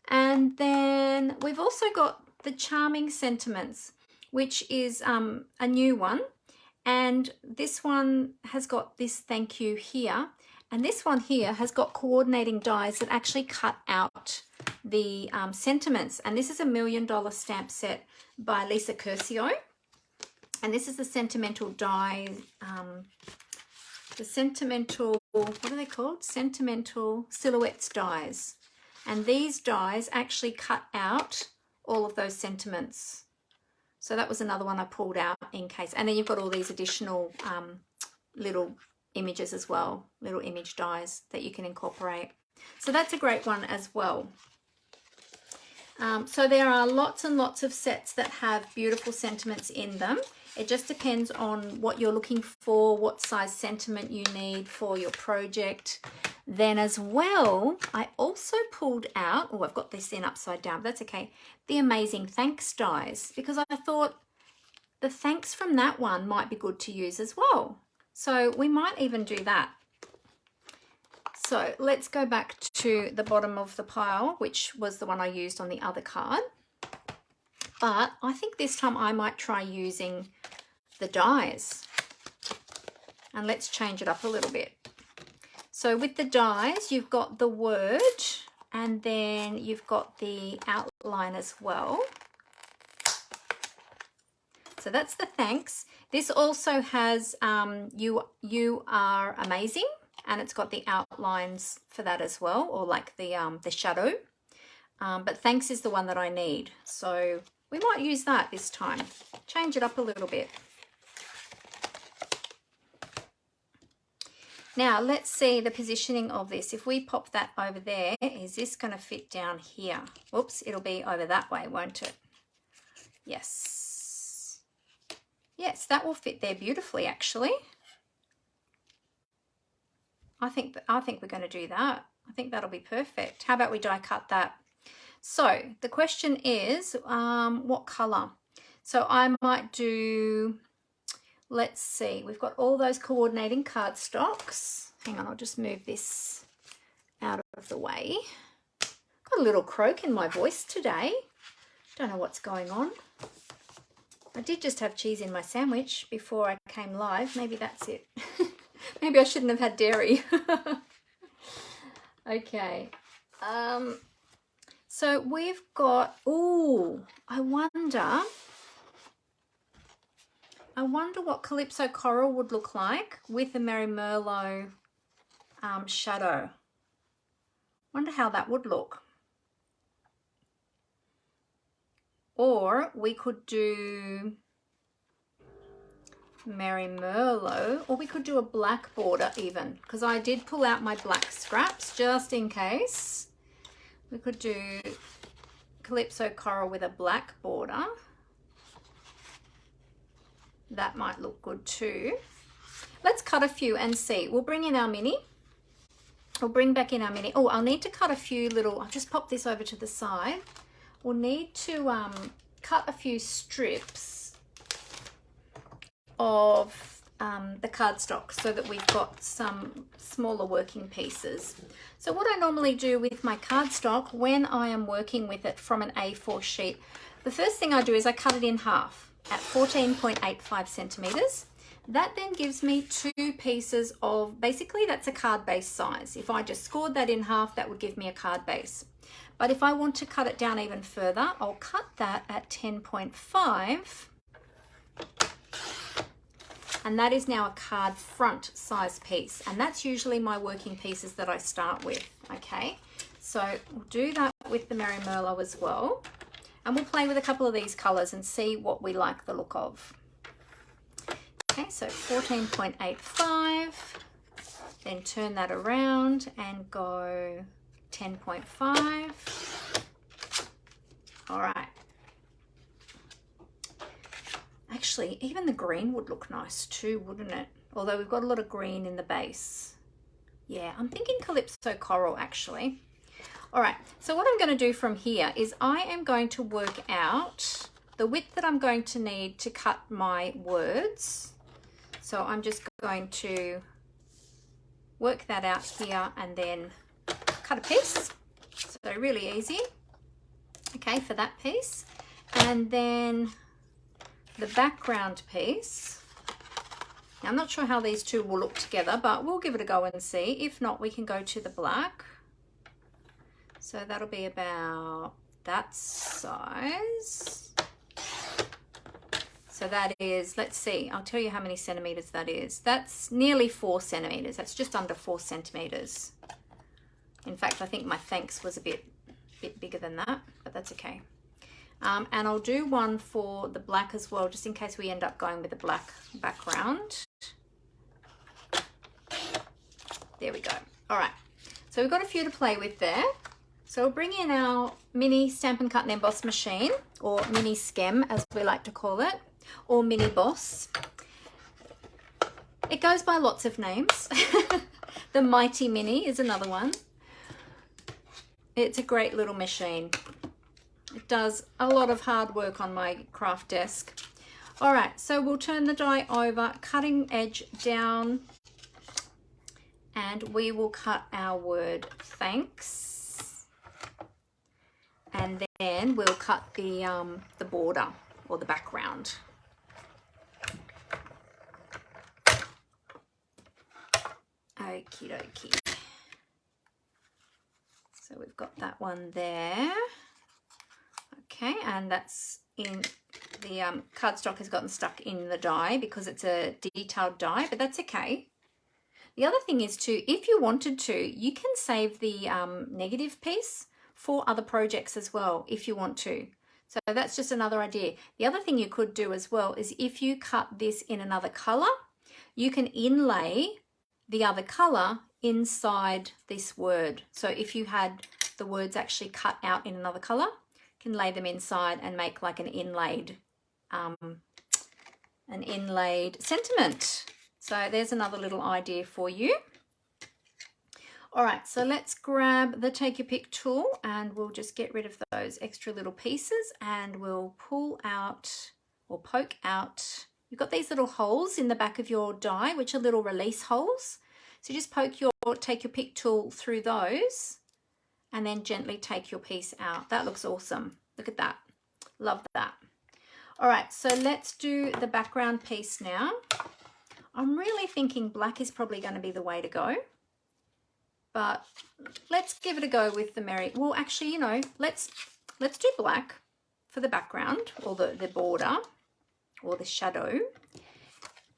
Speaker 1: And then we've also got the Charming Sentiments, which is a new one. And this one has got this thank you here. And this one here has got coordinating dies that actually cut out the sentiments. And this is a $1 Million Stamp Set by Lisa Curcio. And this is the sentimental die, the sentimental, what are they called? Sentimental Silhouettes dies. And these dies actually cut out all of those sentiments. So that was another one I pulled out in case. And then you've got all these additional little images as well, little image dies that you can incorporate. So that's a great one as well. So there are lots and lots of sets that have beautiful sentiments in them. It just depends on what you're looking for, what size sentiment you need for your project. Then as well, I also pulled out, oh, I've got this in upside down, but that's okay, the Amazing Thanks dies, because I thought the thanks from that one might be good to use as well. So we might even do that. So let's go back to the bottom of the pile, which was the one I used on the other card. But I think this time I might try using the dies. And let's change it up a little bit. So with the dies, you've got the word and then you've got the outline as well. So that's the thanks. This also has you are amazing, and it's got the outlines for that as well, or like the shadow. But thanks is the one that I need. So we might use that this time. Change it up a little bit. Now let's see the positioning of this. If we pop that over there, is this going to fit down here? Whoops, it'll be over that way, won't it? Yes. Yes, that will fit there beautifully actually. I think we're going to do that. I think that'll be perfect. How about we die cut that? So the question is, what color? So I might do, let's see, we've got all those coordinating cardstocks. Hang on, I'll just move this out of the way. Got a little croak in my voice today. Don't know what's going on. I did just have cheese in my sandwich before I came live. Maybe that's it. Maybe I shouldn't have had dairy. Okay. So we've got, ooh, I wonder what Calypso Coral would look like with the Merry Merlot shadow. Wonder how that would look. Or we could do Merry Merlot, or we could do a black border even, because I did pull out my black scraps just in case. We could do Calypso Coral with a black border. That might look good too. Let's cut a few and see. We'll bring in our mini. We'll bring back in our mini. Oh, I'll need to cut a few little, I'll just pop this over to the side. We'll need to cut a few strips of the cardstock so that we've got some smaller working pieces. So what I normally do with my cardstock when I am working with it from an A4 sheet, the first thing I do is I cut it in half at 14.85 centimeters. That then gives me two pieces of, basically that's a card base size. If I just scored that in half, that would give me a card base. But if I want to cut it down even further, I'll cut that at 10.5. And that is now a card front size piece. And that's usually my working pieces that I start with, okay? So we'll do that with the Merry Merlot as well. And we'll play with a couple of these colors and see what we like the look of. Okay, so 14.85, then turn that around and go 10.5. All right. Actually, even the green would look nice too, wouldn't it? Although we've got a lot of green in the base. Yeah, I'm thinking Calypso Coral actually. All right, so what I'm going to do from here is I am going to work out the width that I'm going to need to cut my words. So I'm just going to work that out here and then cut a piece. So really easy, okay, for that piece. And then the background piece. Now, I'm not sure how these two will look together, but we'll give it a go and see. If not, we can go to the black. So that'll be about that size. So that is, let's see, I'll tell you how many centimeters that is. That's nearly 4 centimeters. That's just under 4 centimeters. In fact, I think my thanks was a bit bigger than that, but that's okay. And I'll do one for the black as well, just in case we end up going with a black background. There we go. All right, so we've got a few to play with there. So we'll bring in our mini Stampin' Cut and Emboss machine, or mini Skem as we like to call it, or mini Boss. It goes by lots of names. The Mighty Mini is another one. It's a great little machine. It does a lot of hard work on my craft desk. All right, so we'll turn the die over, cutting edge down, and we will cut our word thanks. And then we'll cut the border or the background. Okie dokie. So we've got that one there. Okay, and that's in the cardstock has gotten stuck in the die because it's a detailed die, but that's okay. The other thing is too, if you wanted to, you can save the negative piece for other projects as well if you want to. So that's just another idea. The other thing you could do as well is if you cut this in another color, you can inlay the other color inside this word. So if you had the words actually cut out in another color, you can lay them inside and make like an inlaid sentiment. So there's another little idea for you. All right, so let's grab the Take Your Pick tool and we'll just get rid of those extra little pieces and we'll pull out or poke out. You've got these little holes in the back of your die, which are little release holes. So just poke your Take Your Pick tool through those and then gently take your piece out. That looks awesome. Look at that. Love that. All right, so let's do the background piece now. I'm really thinking black is probably going to be the way to go. But let's give it a go with the well, actually, you know, let's do black for the background or the border or the shadow.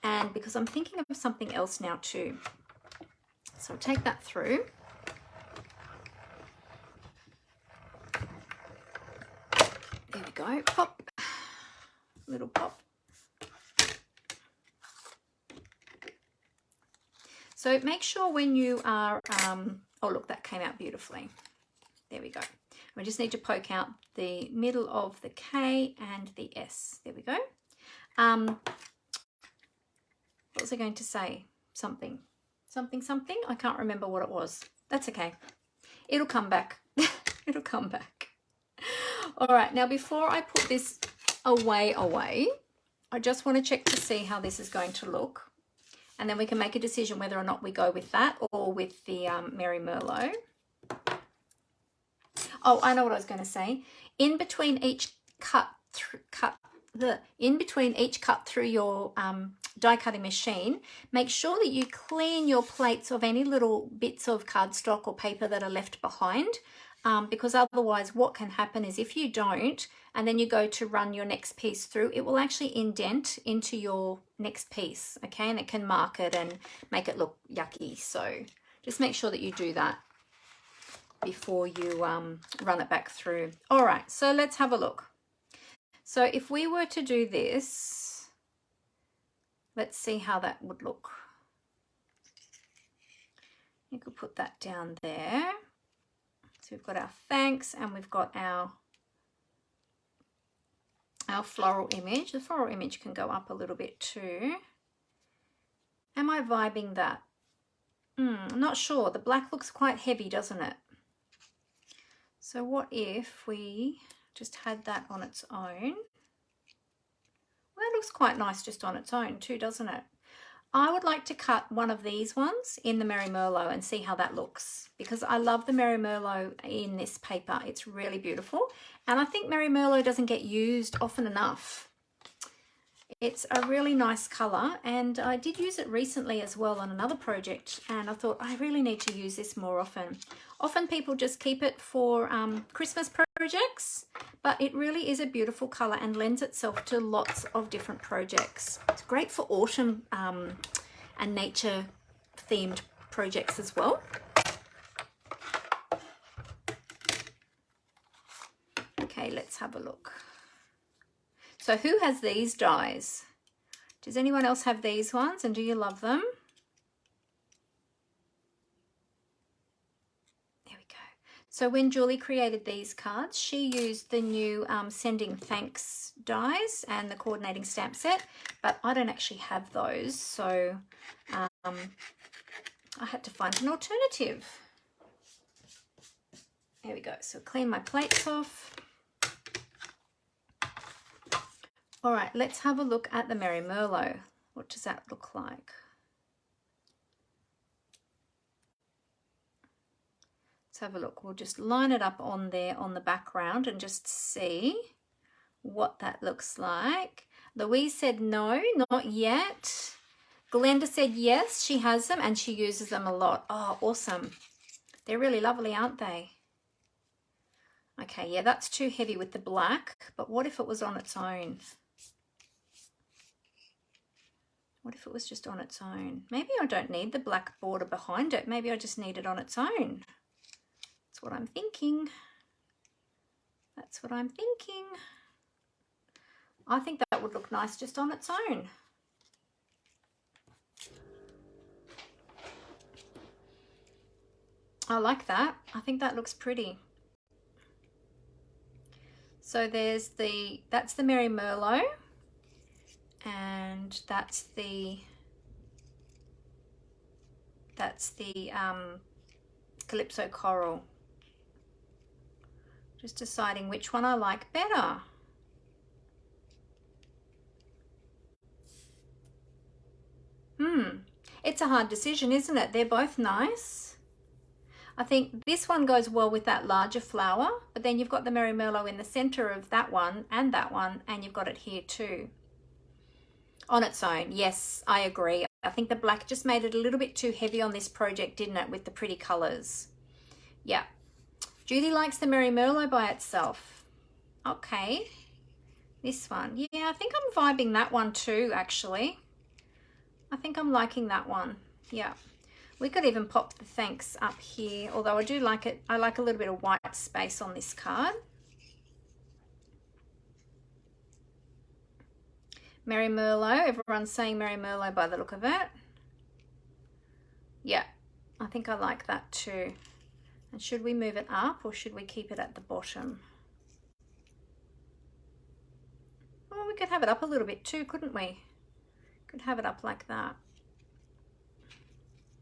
Speaker 1: And because I'm thinking of something else now too. So I'll take that through. There we go. Pop. Little pop. So make sure when you are, oh look, that came out beautifully. There we go. We just need to poke out the middle of the K and the S. There we go. What was I going to say? Something. I can't remember what it was. That's okay. It'll come back. It'll come back. All right, now before I put this away, I just want to check to see how this is going to look. And then we can make a decision whether or not we go with that or with the Merry Merlot. Oh, I know what I was going to say. In between each cut through your die cutting machine, make sure that you clean your plates of any little bits of cardstock or paper that are left behind. Because otherwise what can happen is if you don't and then you go to run your next piece through, it will actually indent into your next piece, okay? And it can mark it and make it look yucky. So just make sure that you do that before you run it back through. All right, so let's have a look. So if we were to do this, let's see how that would look. You could put that down there. So we've got our thanks and we've got our floral image. The floral image can go up a little bit too. Am I vibing that? I'm not sure. The black looks quite heavy, doesn't it? So what if we just had that on its own? Well, that looks quite nice just on its own too, doesn't it? I would like to cut one of these ones in the Merry Merlot and see how that looks, because I love the Merry Merlot in this paper. It's really beautiful. And I think Merry Merlot doesn't get used often enough. It's a really nice color, and I did use it recently as well on another project, and I thought I really need to use this more often. Often people just keep it for Christmas projects, but it really is a beautiful color and lends itself to lots of different projects. It's great for autumn and nature themed projects as well. Okay, let's have a look. So who has these dies? Does anyone else have these ones, and do you love them? There we go. So when Julie created these cards, she used the new Sending Thanks dies and the coordinating stamp set, but I don't actually have those, so I had to find an alternative. There we go. So clean my plates off. All right, let's have a look at the Merry Merlot. What does that look like? Let's have a look. We'll just line it up on there on the background and just see what that looks like. Louise said no, not yet. Glenda said yes, she has them and she uses them a lot. Oh, awesome. They're really lovely, aren't they? Okay, yeah, that's too heavy with the black, but what if it was on its own? What if it was just on its own? Maybe I don't need the black border behind it. Maybe I just need it on its own. That's what I'm thinking. That's what I'm thinking. I think that would look nice just on its own. I like that. I think that looks pretty. So there's that's the Merry Merlot, and that's the Calypso Coral. Just deciding which one I like better. It's a hard decision, isn't it? They're both nice. I think this one goes well with that larger flower, but then you've got the Merry Merlot in the center of that one, and you've got it here too. On its own, yes, I agree. I think the black just made it a little bit too heavy on this project, didn't it, with the pretty colors? Yeah. Judy likes the Merry Merlot by itself. Okay. This one. Yeah, I think I'm vibing that one too, actually. I think I'm liking that one. Yeah. We could even pop the thanks up here, although I do like it. I like a little bit of white space on this card. Merry Merlot. Everyone's saying Merry Merlot by the look of it. Yeah, I think I like that too. And should we move it up or should we keep it at the bottom? Well, we could have it up a little bit too, couldn't we? Could have it up like that.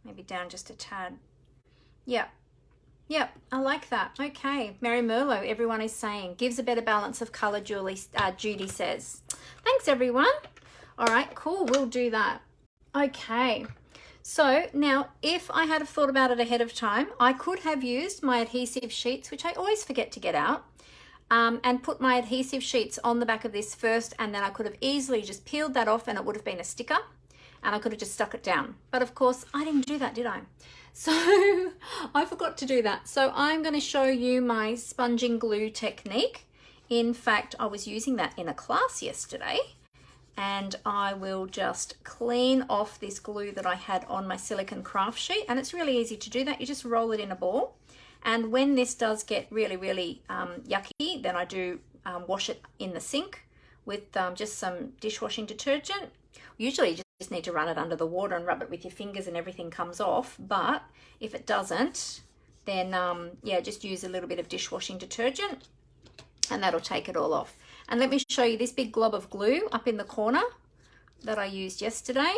Speaker 1: Maybe down just a tad. Yeah. Yep, I like that. Okay, Merry Merlot, everyone is saying. Gives a better balance of colour, Judy says. Thanks, everyone. All right, cool, we'll do that. Okay, so now if I had have thought about it ahead of time, I could have used my adhesive sheets, which I always forget to get out, and put my adhesive sheets on the back of this first, and then I could have easily just peeled that off and it would have been a sticker, and I could have just stuck it down. But of course, I didn't do that, did I? So I forgot to do that. So I'm going to show you my sponging glue technique. In fact, I was using that in a class yesterday, and I will just clean off this glue that I had on my silicone craft sheet. And it's really easy to do that. You just roll it in a ball. And when this does get really, really yucky, then I do wash it in the sink with just some dishwashing detergent. Usually you just need to run it under the water and rub it with your fingers and everything comes off. But if it doesn't, then yeah, just use a little bit of dishwashing detergent and that'll take it all off. And let me show you this big glob of glue up in the corner that I used yesterday.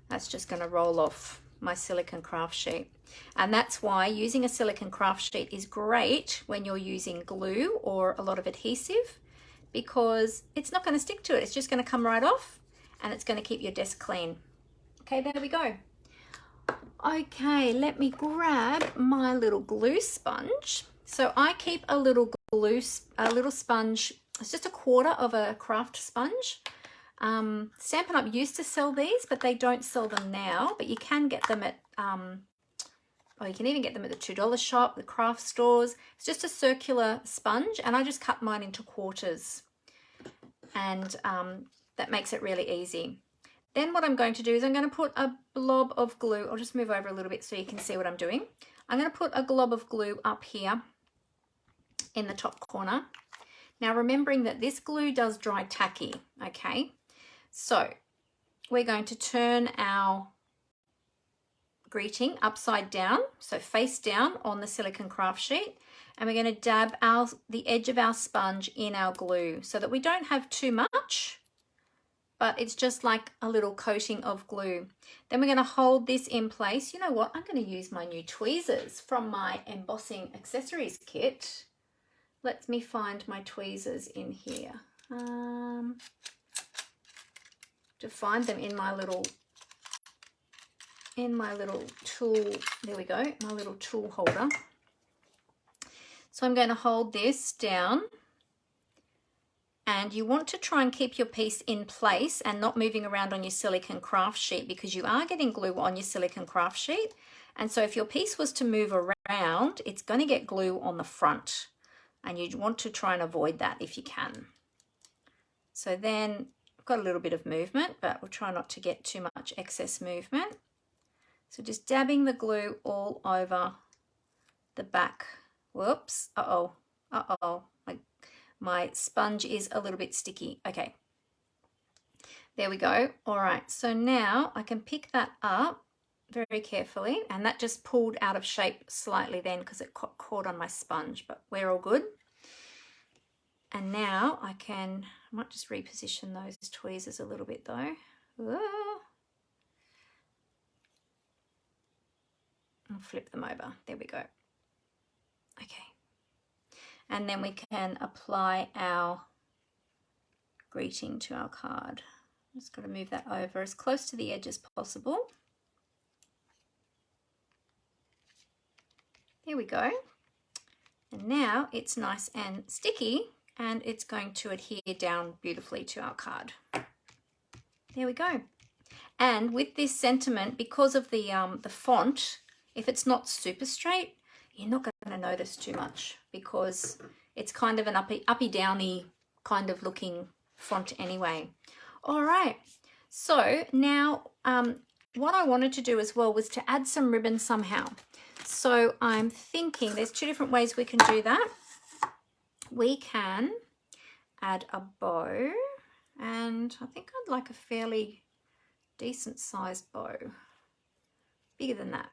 Speaker 1: That's just going to roll off my silicone craft sheet. And that's why using a silicone craft sheet is great when you're using glue or a lot of adhesive, because it's not going to stick to it. It's just going to come right off and it's going to keep your desk clean. Okay, there we go. Okay, let me grab my little glue sponge. So I keep a little sponge. It's just a quarter of a craft sponge. Stampin' Up used to sell these, but they don't sell them now. But you can get them at, you can even get them at the $2 shop, the craft stores. It's just a circular sponge, and I just cut mine into quarters, and that makes it really easy. Then what I'm going to do is I'm going to put a blob of glue. I'll just move over a little bit so you can see what I'm doing. I'm going to put a glob of glue up here in the top corner. Now, remembering that this glue does dry tacky, okay? So we're going to turn our greeting upside down, so face down on the silicone craft sheet. And we're going to dab the edge of our sponge in our glue so that we don't have too much, but it's just like a little coating of glue. Then we're going to hold this in place. You know what? I'm going to use my new tweezers from my embossing accessories kit. Let me find my tweezers in here. To find them in my little tool. There we go, my little tool holder. So I'm going to hold this down, and you want to try and keep your piece in place and not moving around on your silicone craft sheet, because you are getting glue on your silicone craft sheet. And so if your piece was to move around, it's going to get glue on the front, and you want to try and avoid that if you can. So then I've got a little bit of movement, but we'll try not to get too much excess movement. So just dabbing the glue all over the back. Whoops, my sponge is a little bit sticky. Okay, there we go. All right, so now I can pick that up very carefully, and that just pulled out of shape slightly then because it caught on my sponge, but we're all good. And now I might just reposition those tweezers a little bit though. Whoa. I'll flip them over. There we go. Okay. And then we can apply our greeting to our card. Just got to move that over as close to the edge as possible. There we go. And now it's nice and sticky, and it's going to adhere down beautifully to our card. There we go. And with this sentiment, because of the font, if it's not super straight, you're not going to notice too much because it's kind of an uppy downy kind of looking font anyway. All right, so now what I wanted to do as well was to add some ribbon somehow. So I'm thinking there's two different ways we can do that. We can add a bow, and I think I'd like a fairly decent sized bow, bigger than that.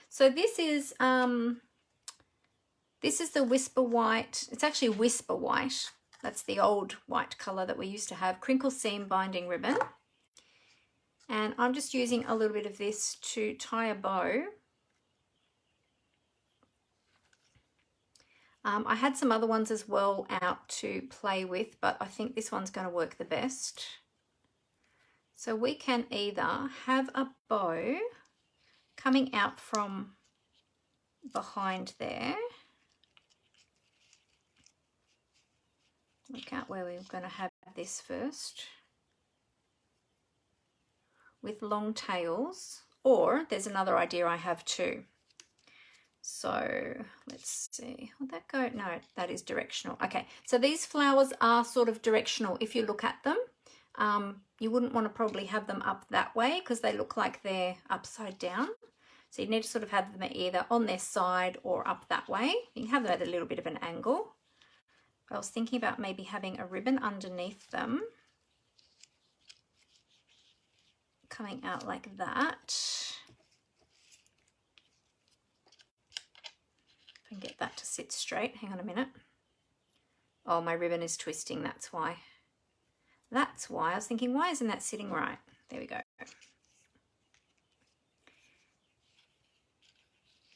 Speaker 1: So this is the Whisper White. It's actually Whisper White. That's the old white color that we used to have. Crinkle seam binding ribbon. And I'm just using a little bit of this to tie a bow. I had some other ones as well out to play with, but I think this one's going to work the best. So we can either have a bow coming out from behind there. Look out where we're going to have this first. With long tails, or there's another idea I have too. So let's see, will that go? No, that is directional. Okay, so these flowers are sort of directional if you look at them. You wouldn't want to probably have them up that way because they look like they're upside down. So you need to sort of have them either on their side or up that way. You can have them at a little bit of an angle. I was thinking about maybe having a ribbon underneath them, coming out like that. If I can get that to sit straight, hang on a minute. Oh, my ribbon is twisting, that's why. That's why I was thinking, why isn't that sitting right? There we go.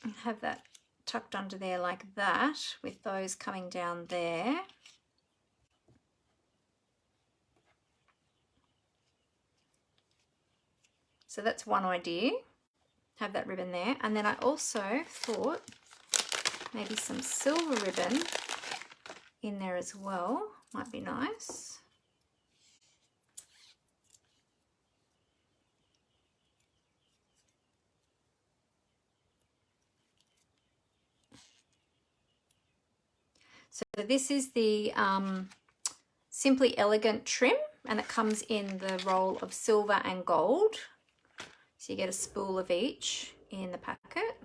Speaker 1: And have that tucked under there like that, with those coming down there. So that's one idea, have that ribbon there. And then I also thought maybe some silver ribbon in there as well, might be nice. So this is the Simply Elegant trim, and it comes in the roll of silver and gold. So you get a spool of each in the packet.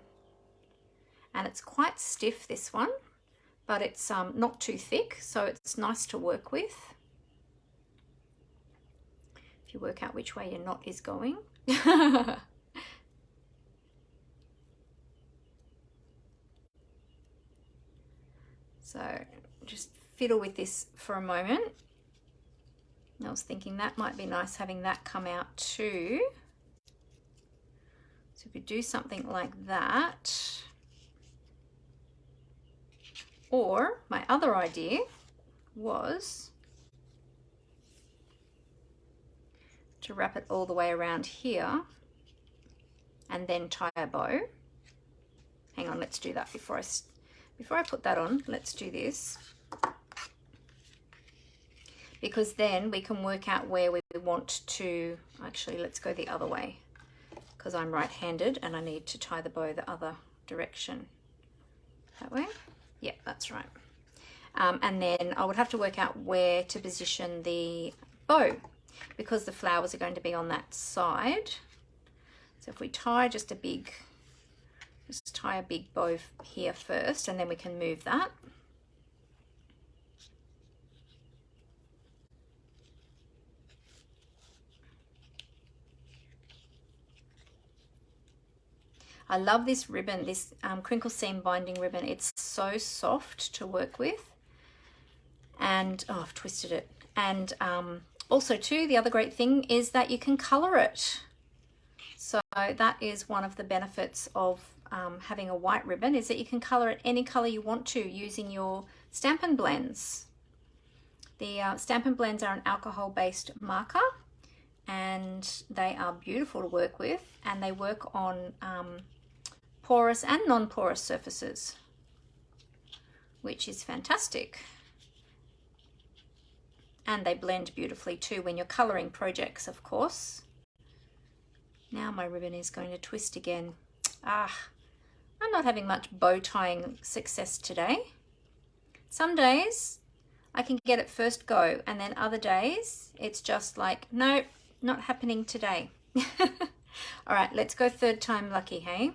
Speaker 1: And it's quite stiff, this one, but it's not too thick, so it's nice to work with. If you work out which way your knot is going. So just fiddle with this for a moment. I was thinking that might be nice having that come out too. So we could do something like that. Or my other idea was to wrap it all the way around here and then tie a bow. Hang on, let's do that before I put that on. Let's do this, because then we can work out where we want to. Actually, let's go the other way, because I'm right-handed and I need to tie the bow the other direction. That way? Yeah, that's right. And then I would have to work out where to position the bow, because the flowers are going to be on that side. So if we tie just a big bow here first, and then we can move that. I love this ribbon, this crinkle seam binding ribbon. It's so soft to work with. And, oh, I've twisted it. And also too, the other great thing is that you can color it. So that is one of the benefits of having a white ribbon, is that you can color it any color you want to using your Stampin' Blends. The Stampin' Blends are an alcohol-based marker, and they are beautiful to work with, and they work on porous and non-porous surfaces, which is fantastic. And they blend beautifully too when you're coloring projects, of course. Now my ribbon is going to twist again. I'm not having much bow tying success today. Some days I can get it first go, and then other days it's just like, nope, not happening today. All right, let's go third time lucky, hey?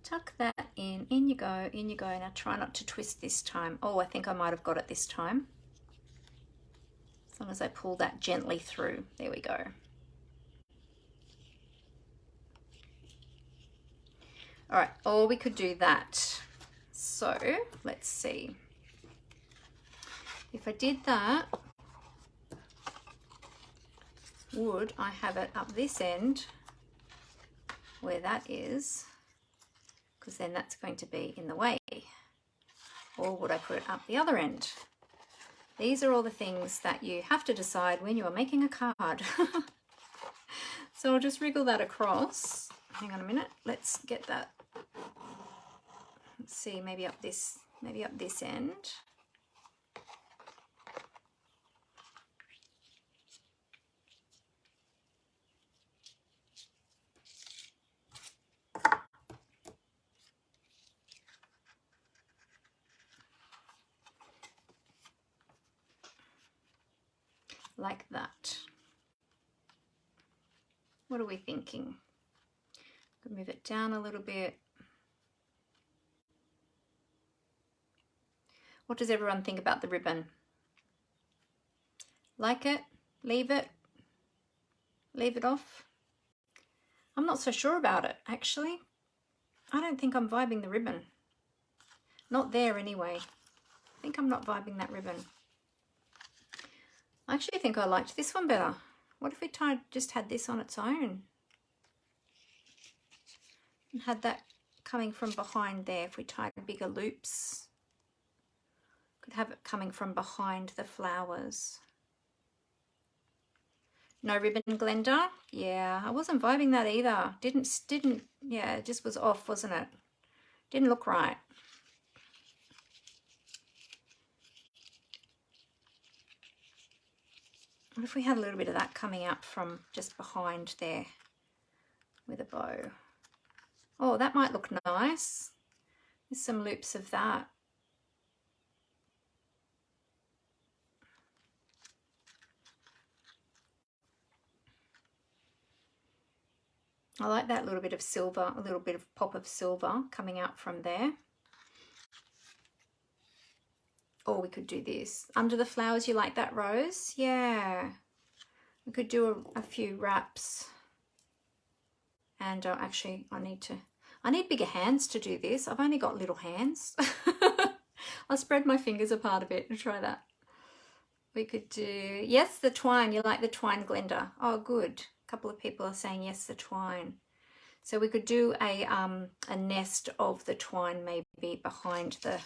Speaker 1: Tuck that in you go, in you go. Now try not to twist this time. Oh, I think I might have got it this time. As long as I pull that gently through. There we go. All right, or we could do that. So let's see. If I did that, would I have it up this end where that is? Because then that's going to be in the way. Or would I put it up the other end? These are all the things that you have to decide when you are making a card. So I'll just wriggle that across. Hang on a minute. Let's get that. Let's see, maybe up this end. Like that. What are we thinking? Could move it down a little bit. What does everyone think about the ribbon? Like it? Leave it? Leave it off? I'm not so sure about it, actually. I don't think I'm vibing the ribbon. Not there anyway. I think I'm not vibing that ribbon. I actually think I liked this one better. What if we just had this on its own? And had that coming from behind there. If we tied bigger loops, could have it coming from behind the flowers. No ribbon, Glenda? Yeah, I wasn't vibing that either. Yeah, it just was off, wasn't it? Didn't look right. What if we had a little bit of that coming out from just behind there with a bow? Oh, that might look nice. There's some loops of that. I like that little bit of silver, a little bit of pop of silver coming out from there. Or we could do this. Under the flowers, you like that, Rose? Yeah. We could do a few wraps. And actually I need bigger hands to do this. I've only got little hands. I'll spread my fingers apart a bit and try that. We could do, yes, the twine. You like the twine, Glenda? Oh, good. A couple of people are saying yes, the twine. So we could do a nest of the twine maybe behind the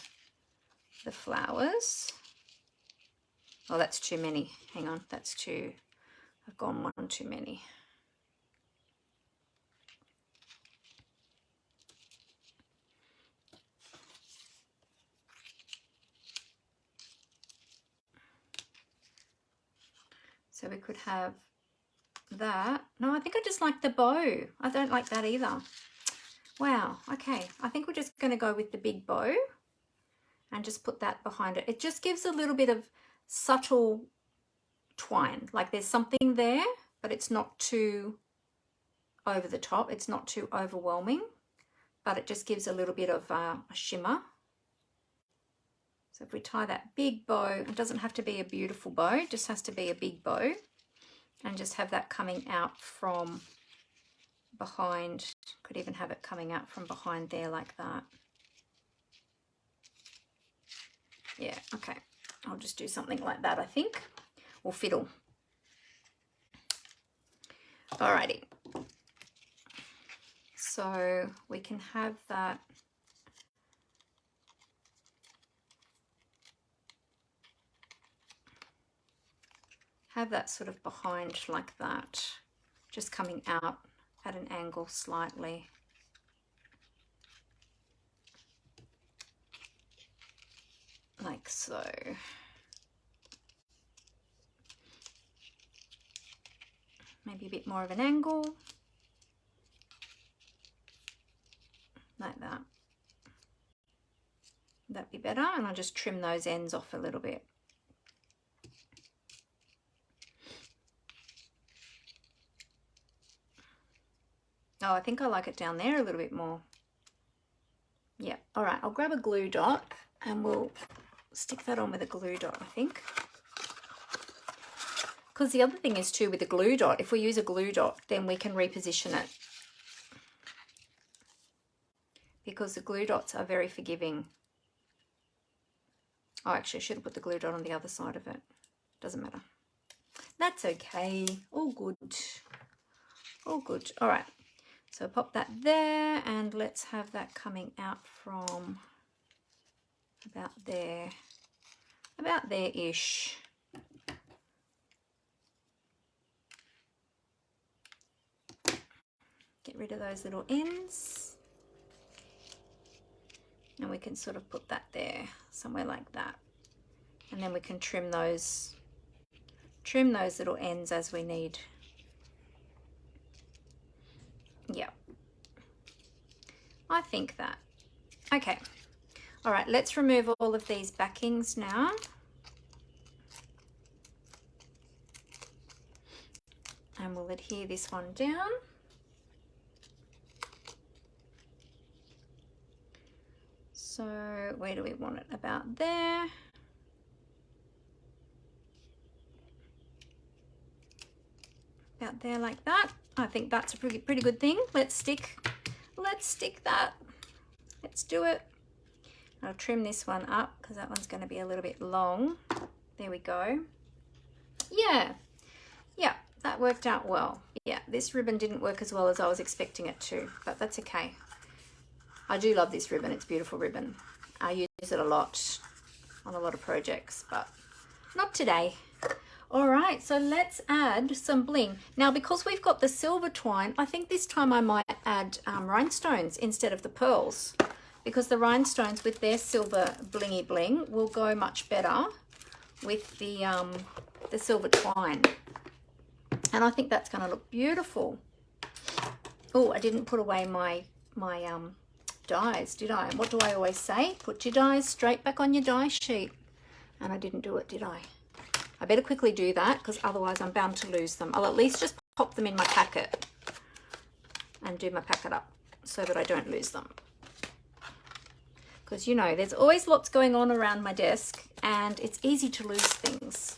Speaker 1: flowers. Oh, that's too many. Hang on, that's too, I've gone one too many. So we could have that. No, I think I just like the bow. I don't like that either. Wow, okay. I think we're just going to go with the big bow and just put that behind it. It just gives a little bit of subtle twine. Like there's something there, but it's not too over the top. It's not too overwhelming, but it just gives a little bit of a shimmer. So if we tie that big bow, it doesn't have to be a beautiful bow, it just has to be a big bow, and just have that coming out from behind. Could even have it coming out from behind there like that. Yeah, okay. I'll just do something like that, I think. Or fiddle. Alrighty. So we can have that. Have that sort of behind like that, just coming out at an angle slightly. Like so. Maybe a bit more of an angle. Like that. That'd be better, and I'll just trim those ends off a little bit. Oh, I think I like it down there a little bit more. Yeah, all right, I'll grab a glue dot and we'll stick that on with a glue dot, I think. Because the other thing is too with the glue dot, if we use a glue dot, then we can reposition it. Because the glue dots are very forgiving. Oh, actually, I should have put the glue dot on the other side of it. Doesn't matter. That's okay. All good. All good. All right. So pop that there, and let's have that coming out from about there-ish. Get rid of those little ends. And we can sort of put that there, somewhere like that. And then we can trim those little ends as we need. Yeah, I think that. Okay, all right, let's remove all of these backings now. And we'll adhere this one down. So where do we want it? About there. About there like that. I think that's a pretty good thing. Let's stick that. Let's do it. I'll trim this one up because that one's going to be a little bit long. There we go. Yeah, that worked out well. Yeah, this ribbon didn't work as well as I was expecting it to, but that's okay. I do love this ribbon. It's a beautiful ribbon. I use it a lot on a lot of projects, but not today. All right, so let's add some bling. Now, because we've got the silver twine, I think this time I might add rhinestones instead of the pearls, because the rhinestones with their silver blingy bling will go much better with the silver twine. And I think that's going to look beautiful. Oh, I didn't put away my dies, did I? And what do I always say? Put your dies straight back on your die sheet. And I didn't do it, did I? I better quickly do that because otherwise I'm bound to lose them. I'll at least just pop them in my packet and do my packet up so that I don't lose them. Because, you know, there's always lots going on around my desk and it's easy to lose things.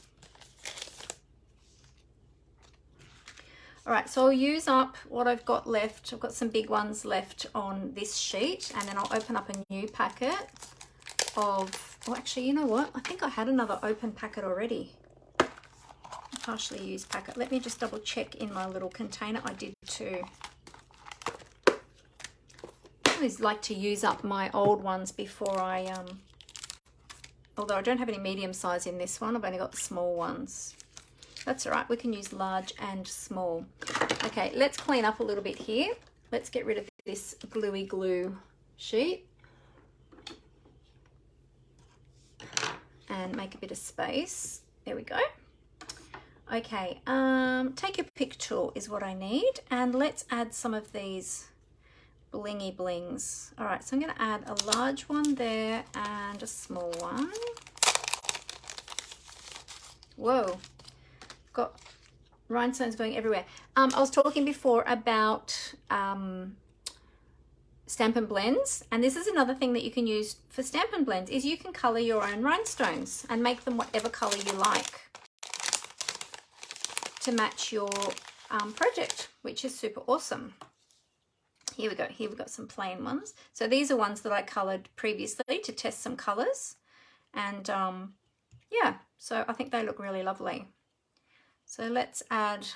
Speaker 1: All right, so I'll use up what I've got left. I've got some big ones left on this sheet, and then I'll open up a new packet of, oh, actually, you know what? I think I had another open packet already. Partially used packet. Let me just double check in my little container. I did too. I always like to use up my old ones before I, although I don't have any medium size in this one, I've only got the small ones. That's all right, we can use large and small. Okay, let's clean up a little bit here. Let's get rid of this gluey glue sheet and make a bit of space. There we go. Okay, take your pick tool is what I need, and let's add some of these blingy blings. All right, so I'm gonna add a large one there and a small one. Whoa. Got rhinestones going everywhere. I was talking before about Stampin' Blends, and this is another thing that you can use for Stampin' Blends, is you can color your own rhinestones and make them whatever color you like to match your project, which is super awesome. Here we go. Here we've got some plain ones. So these are ones that I colored previously to test some colors, and yeah, so I think they look really lovely. So let's add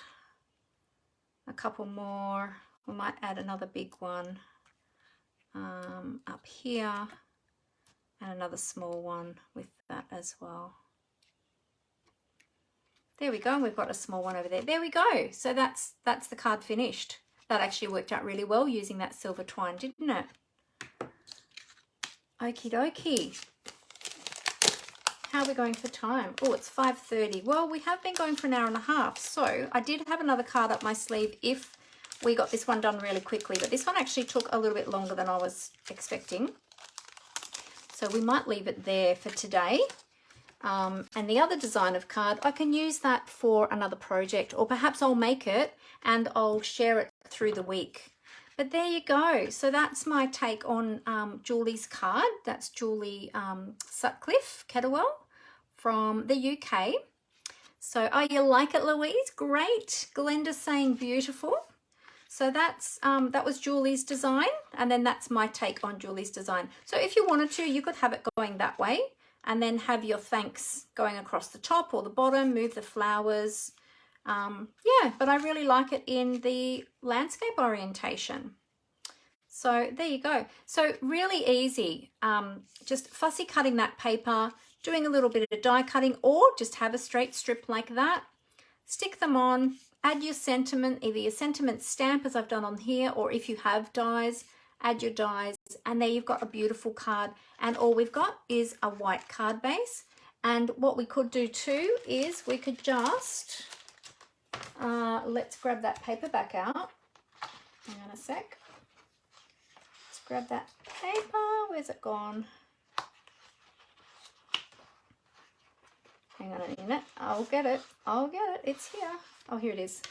Speaker 1: a couple more. We might add another big one up here, and another small one with that as well. There we go, and we've got a small one over there. There we go. So that's the card finished. That actually worked out really well using that silver twine, didn't it? Okie dokie. How are we going for time? Oh, it's 5:30. Well, we have been going for an hour and a half. So I did have another card up my sleeve if we got this one done really quickly, but this one actually took a little bit longer than I was expecting. So we might leave it there for today. And the other design of card, I can use that for another project, or perhaps I'll make it and I'll share it through the week. But there you go. So that's my take on Julie's card. That's Julie Sutcliffe Kettlewell from the UK. So, oh, you like it, Louise? Great. Glenda's saying beautiful. So that's that was Julie's design, and then that's my take on Julie's design. So if you wanted to, you could have it going that way, and then have your thanks going across the top or the bottom, move the flowers. Yeah, but I really like it in the landscape orientation. So there you go. So really easy, just fussy cutting that paper, doing a little bit of die cutting, or just have a straight strip like that, stick them on, add your sentiment, either your sentiment stamp as I've done on here, or if you have dies, add your dies, and there you've got a beautiful card. And all we've got is a white card base. And what we could do too is we could just, let's grab that paper back out. Hang on a sec. Let's grab that paper. Where's it gone? Hang on a minute. I'll get it. I'll get it. It's here. Oh, here it is.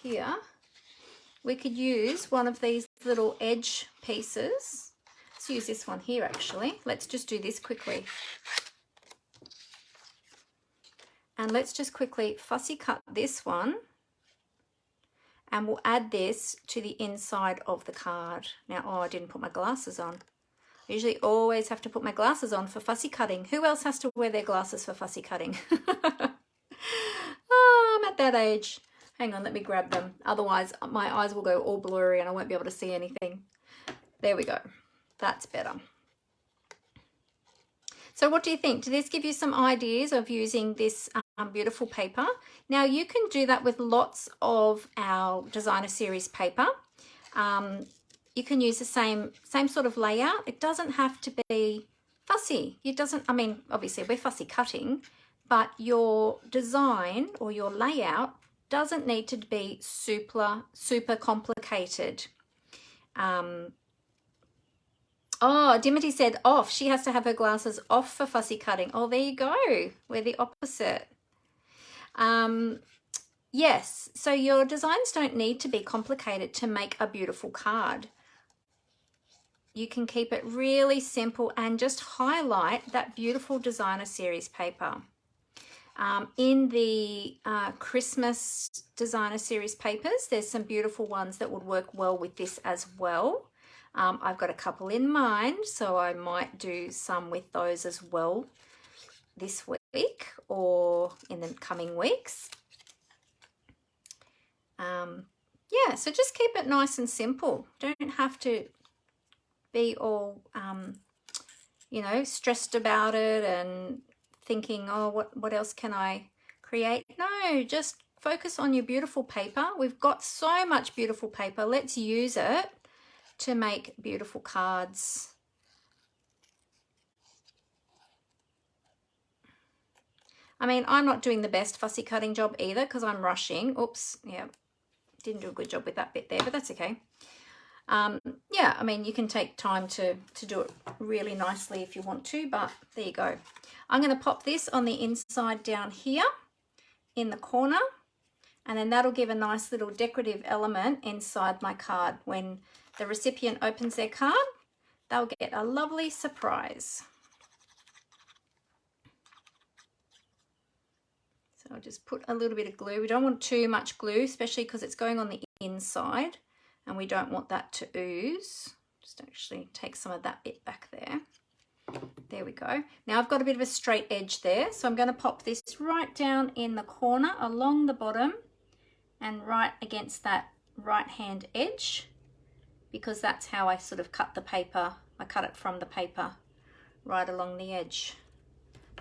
Speaker 1: Here. We could use one of these little edge pieces. Let's use this one here, actually. Let's just do this quickly. And let's just quickly fussy cut this one. And we'll add this to the inside of the card. Now, oh, I didn't put my glasses on. I usually always have to put my glasses on for fussy cutting. Who else has to wear their glasses for fussy cutting? Oh, I'm at that age. Hang on, let me grab them. Otherwise, my eyes will go all blurry and I won't be able to see anything. There we go. That's better. So what do you think? Did this give you some ideas of using this beautiful paper? Now, you can do that with lots of our designer series paper. You can use the same sort of layout. It doesn't have to be fussy. It doesn't, I mean, obviously we're fussy cutting, but your design or your layout doesn't need to be super complicated. Oh, Dimity said off. She has to have her glasses off for fussy cutting. Oh, there you go. We're the opposite. Yes, so your designs don't need to be complicated to make a beautiful card. You can keep it really simple and just highlight that beautiful designer series paper. In the Christmas Designer Series papers, there's some beautiful ones that would work well with this as well. I've got a couple in mind, so I might do some with those as well this week or in the coming weeks. Yeah, so just keep it nice and simple. Don't have to be all, you know, stressed about it and thinking, oh, what else can I create? No, just focus on your beautiful paper. We've got so much beautiful paper. Let's use it to make beautiful cards. I mean, I'm not doing the best fussy cutting job either because I'm rushing. Oops, yeah, didn't do a good job with that bit there, but that's okay. Yeah, I mean, you can take time to do it really nicely if you want to, but there you go. I'm going to pop this on the inside down here in the corner, and then that'll give a nice little decorative element inside my card. When the recipient opens their card, they'll get a lovely surprise. So I'll just put a little bit of glue. We don't want too much glue, especially because it's going on the inside and we don't want that to ooze. Just actually take some of that bit back there. There we go. Now I've got a bit of a straight edge there, so I'm going to pop this right down in the corner along the bottom and right against that right hand edge, because that's how I sort of cut the paper. I cut it from the paper right along the edge.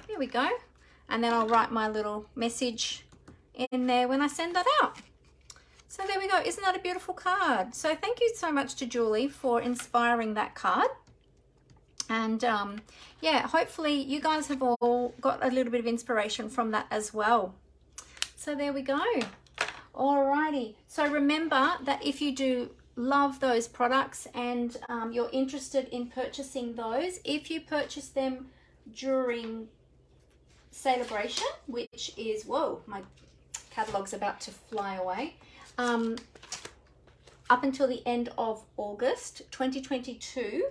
Speaker 1: There we go. And then I'll write my little message in there when I send that out. So there we go. Isn't that a beautiful card? So thank you so much to Julie for inspiring that card. And yeah, hopefully you guys have all got a little bit of inspiration from that as well. So there we go. Alrighty. So remember that if you do love those products and you're interested in purchasing those, if you purchase them during Celebration, which is, whoa, my catalog's about to fly away, up until the end of August 2022,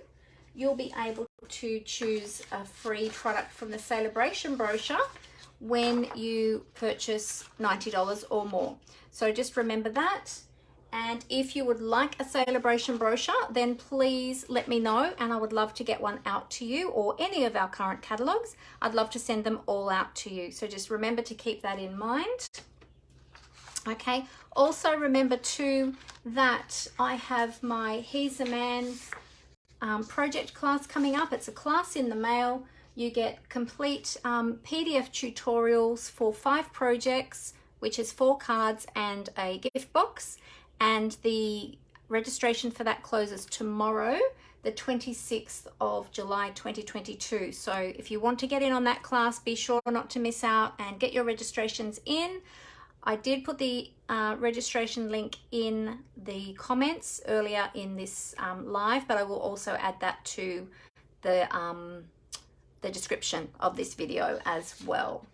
Speaker 1: you'll be able to choose a free product from the Celebration brochure when you purchase $90 or more. So just remember that. And if you would like a Celebration brochure, then please let me know and I would love to get one out to you, or any of our current catalogs. I'd love to send them all out to you. So just remember to keep that in mind. Okay, also remember too that I have my He's a Man project class coming up. It's a class in the mail. You get complete PDF tutorials for 5 projects, which is 4 cards and a gift box. And the registration for that closes tomorrow, the 26th of July 2022. So if you want to get in on that class, be sure not to miss out and get your registrations in. I did put the registration link in the comments earlier in this live, but I will also add that to the description of this video as well.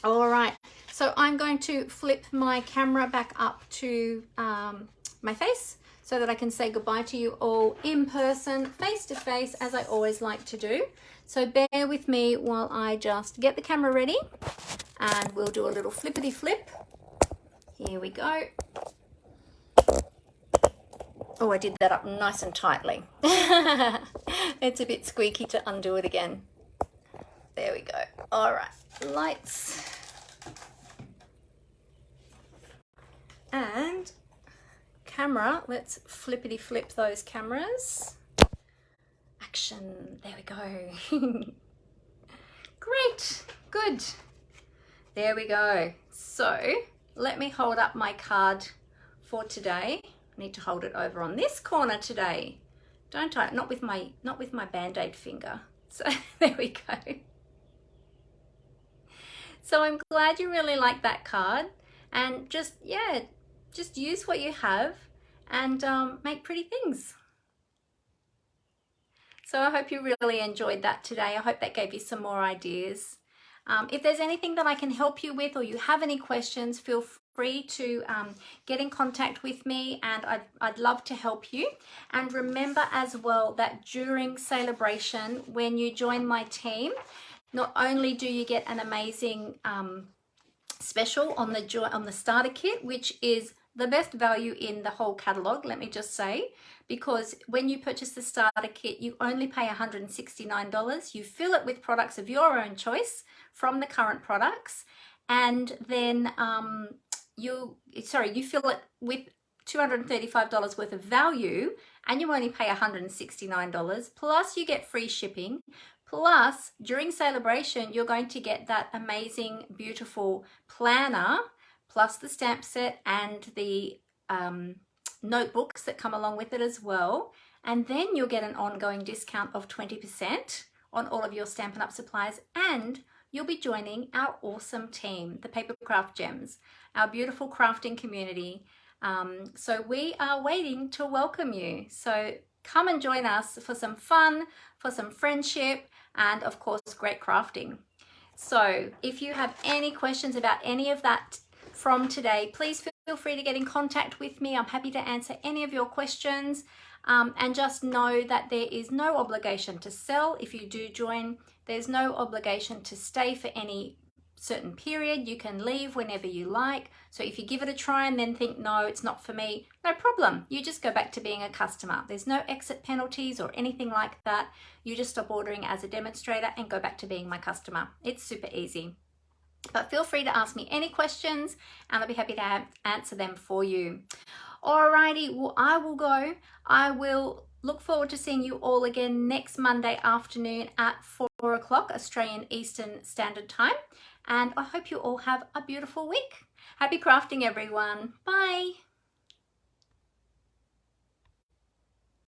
Speaker 1: All right, so I'm going to flip my camera back up to my face so that I can say goodbye to you all in person, face to face, as I always like to do. So bear with me while I just get the camera ready and we'll do a little flippity flip. Here we go. Oh, I did that up nice and tightly. It's a bit squeaky to undo it again. There we go. All right, lights. And camera, let's flippity flip those cameras. Action, there we go. Great, good. There we go. So let me hold up my card for today. I need to hold it over on this corner today, don't I? Not with my Band-Aid finger. So there we go. So I'm glad you really like that card, and just use what you have and make pretty things. So I hope you really enjoyed that today. I hope that gave you some more ideas. If there's anything that I can help you with, or you have any questions, feel free to get in contact with me, and I'd love to help you. And remember as well that during Celebration, when you join my team, Not only do you get an amazing special on the starter kit, which is the best value in the whole catalog, let me just say, because when you purchase the starter kit, you only pay $169. You fill it with products of your own choice from the current products, and then you fill it with $235 worth of value, and you only pay $169, plus you get free shipping. Plus, during Celebration, you're going to get that amazing, beautiful planner, plus the stamp set and the notebooks that come along with it as well. And then you'll get an ongoing discount of 20% on all of your Stampin' Up! Supplies, and you'll be joining our awesome team, the Paper Craft Gems, our beautiful crafting community. So we are waiting to welcome you. So come and join us for some fun, for some friendship, and of course, great crafting. So if you have any questions about any of that from today, please feel free to get in contact with me. I'm happy to answer any of your questions. And just know that there is no obligation to sell if you do join. There's no obligation to stay for any certain period. You can leave whenever you like. So if you give it a try and then think, no, it's not for me, no problem. You just go back to being a customer. There's no exit penalties or anything like that. You just stop ordering as a demonstrator and go back to being my customer. It's super easy. But feel free to ask me any questions and I'll be happy to answer them for you. Alrighty, well, I will go. I will look forward to seeing you all again next Monday afternoon at 4 o'clock Australian Eastern Standard Time. And I hope you all have a beautiful week. Happy crafting, everyone. Bye.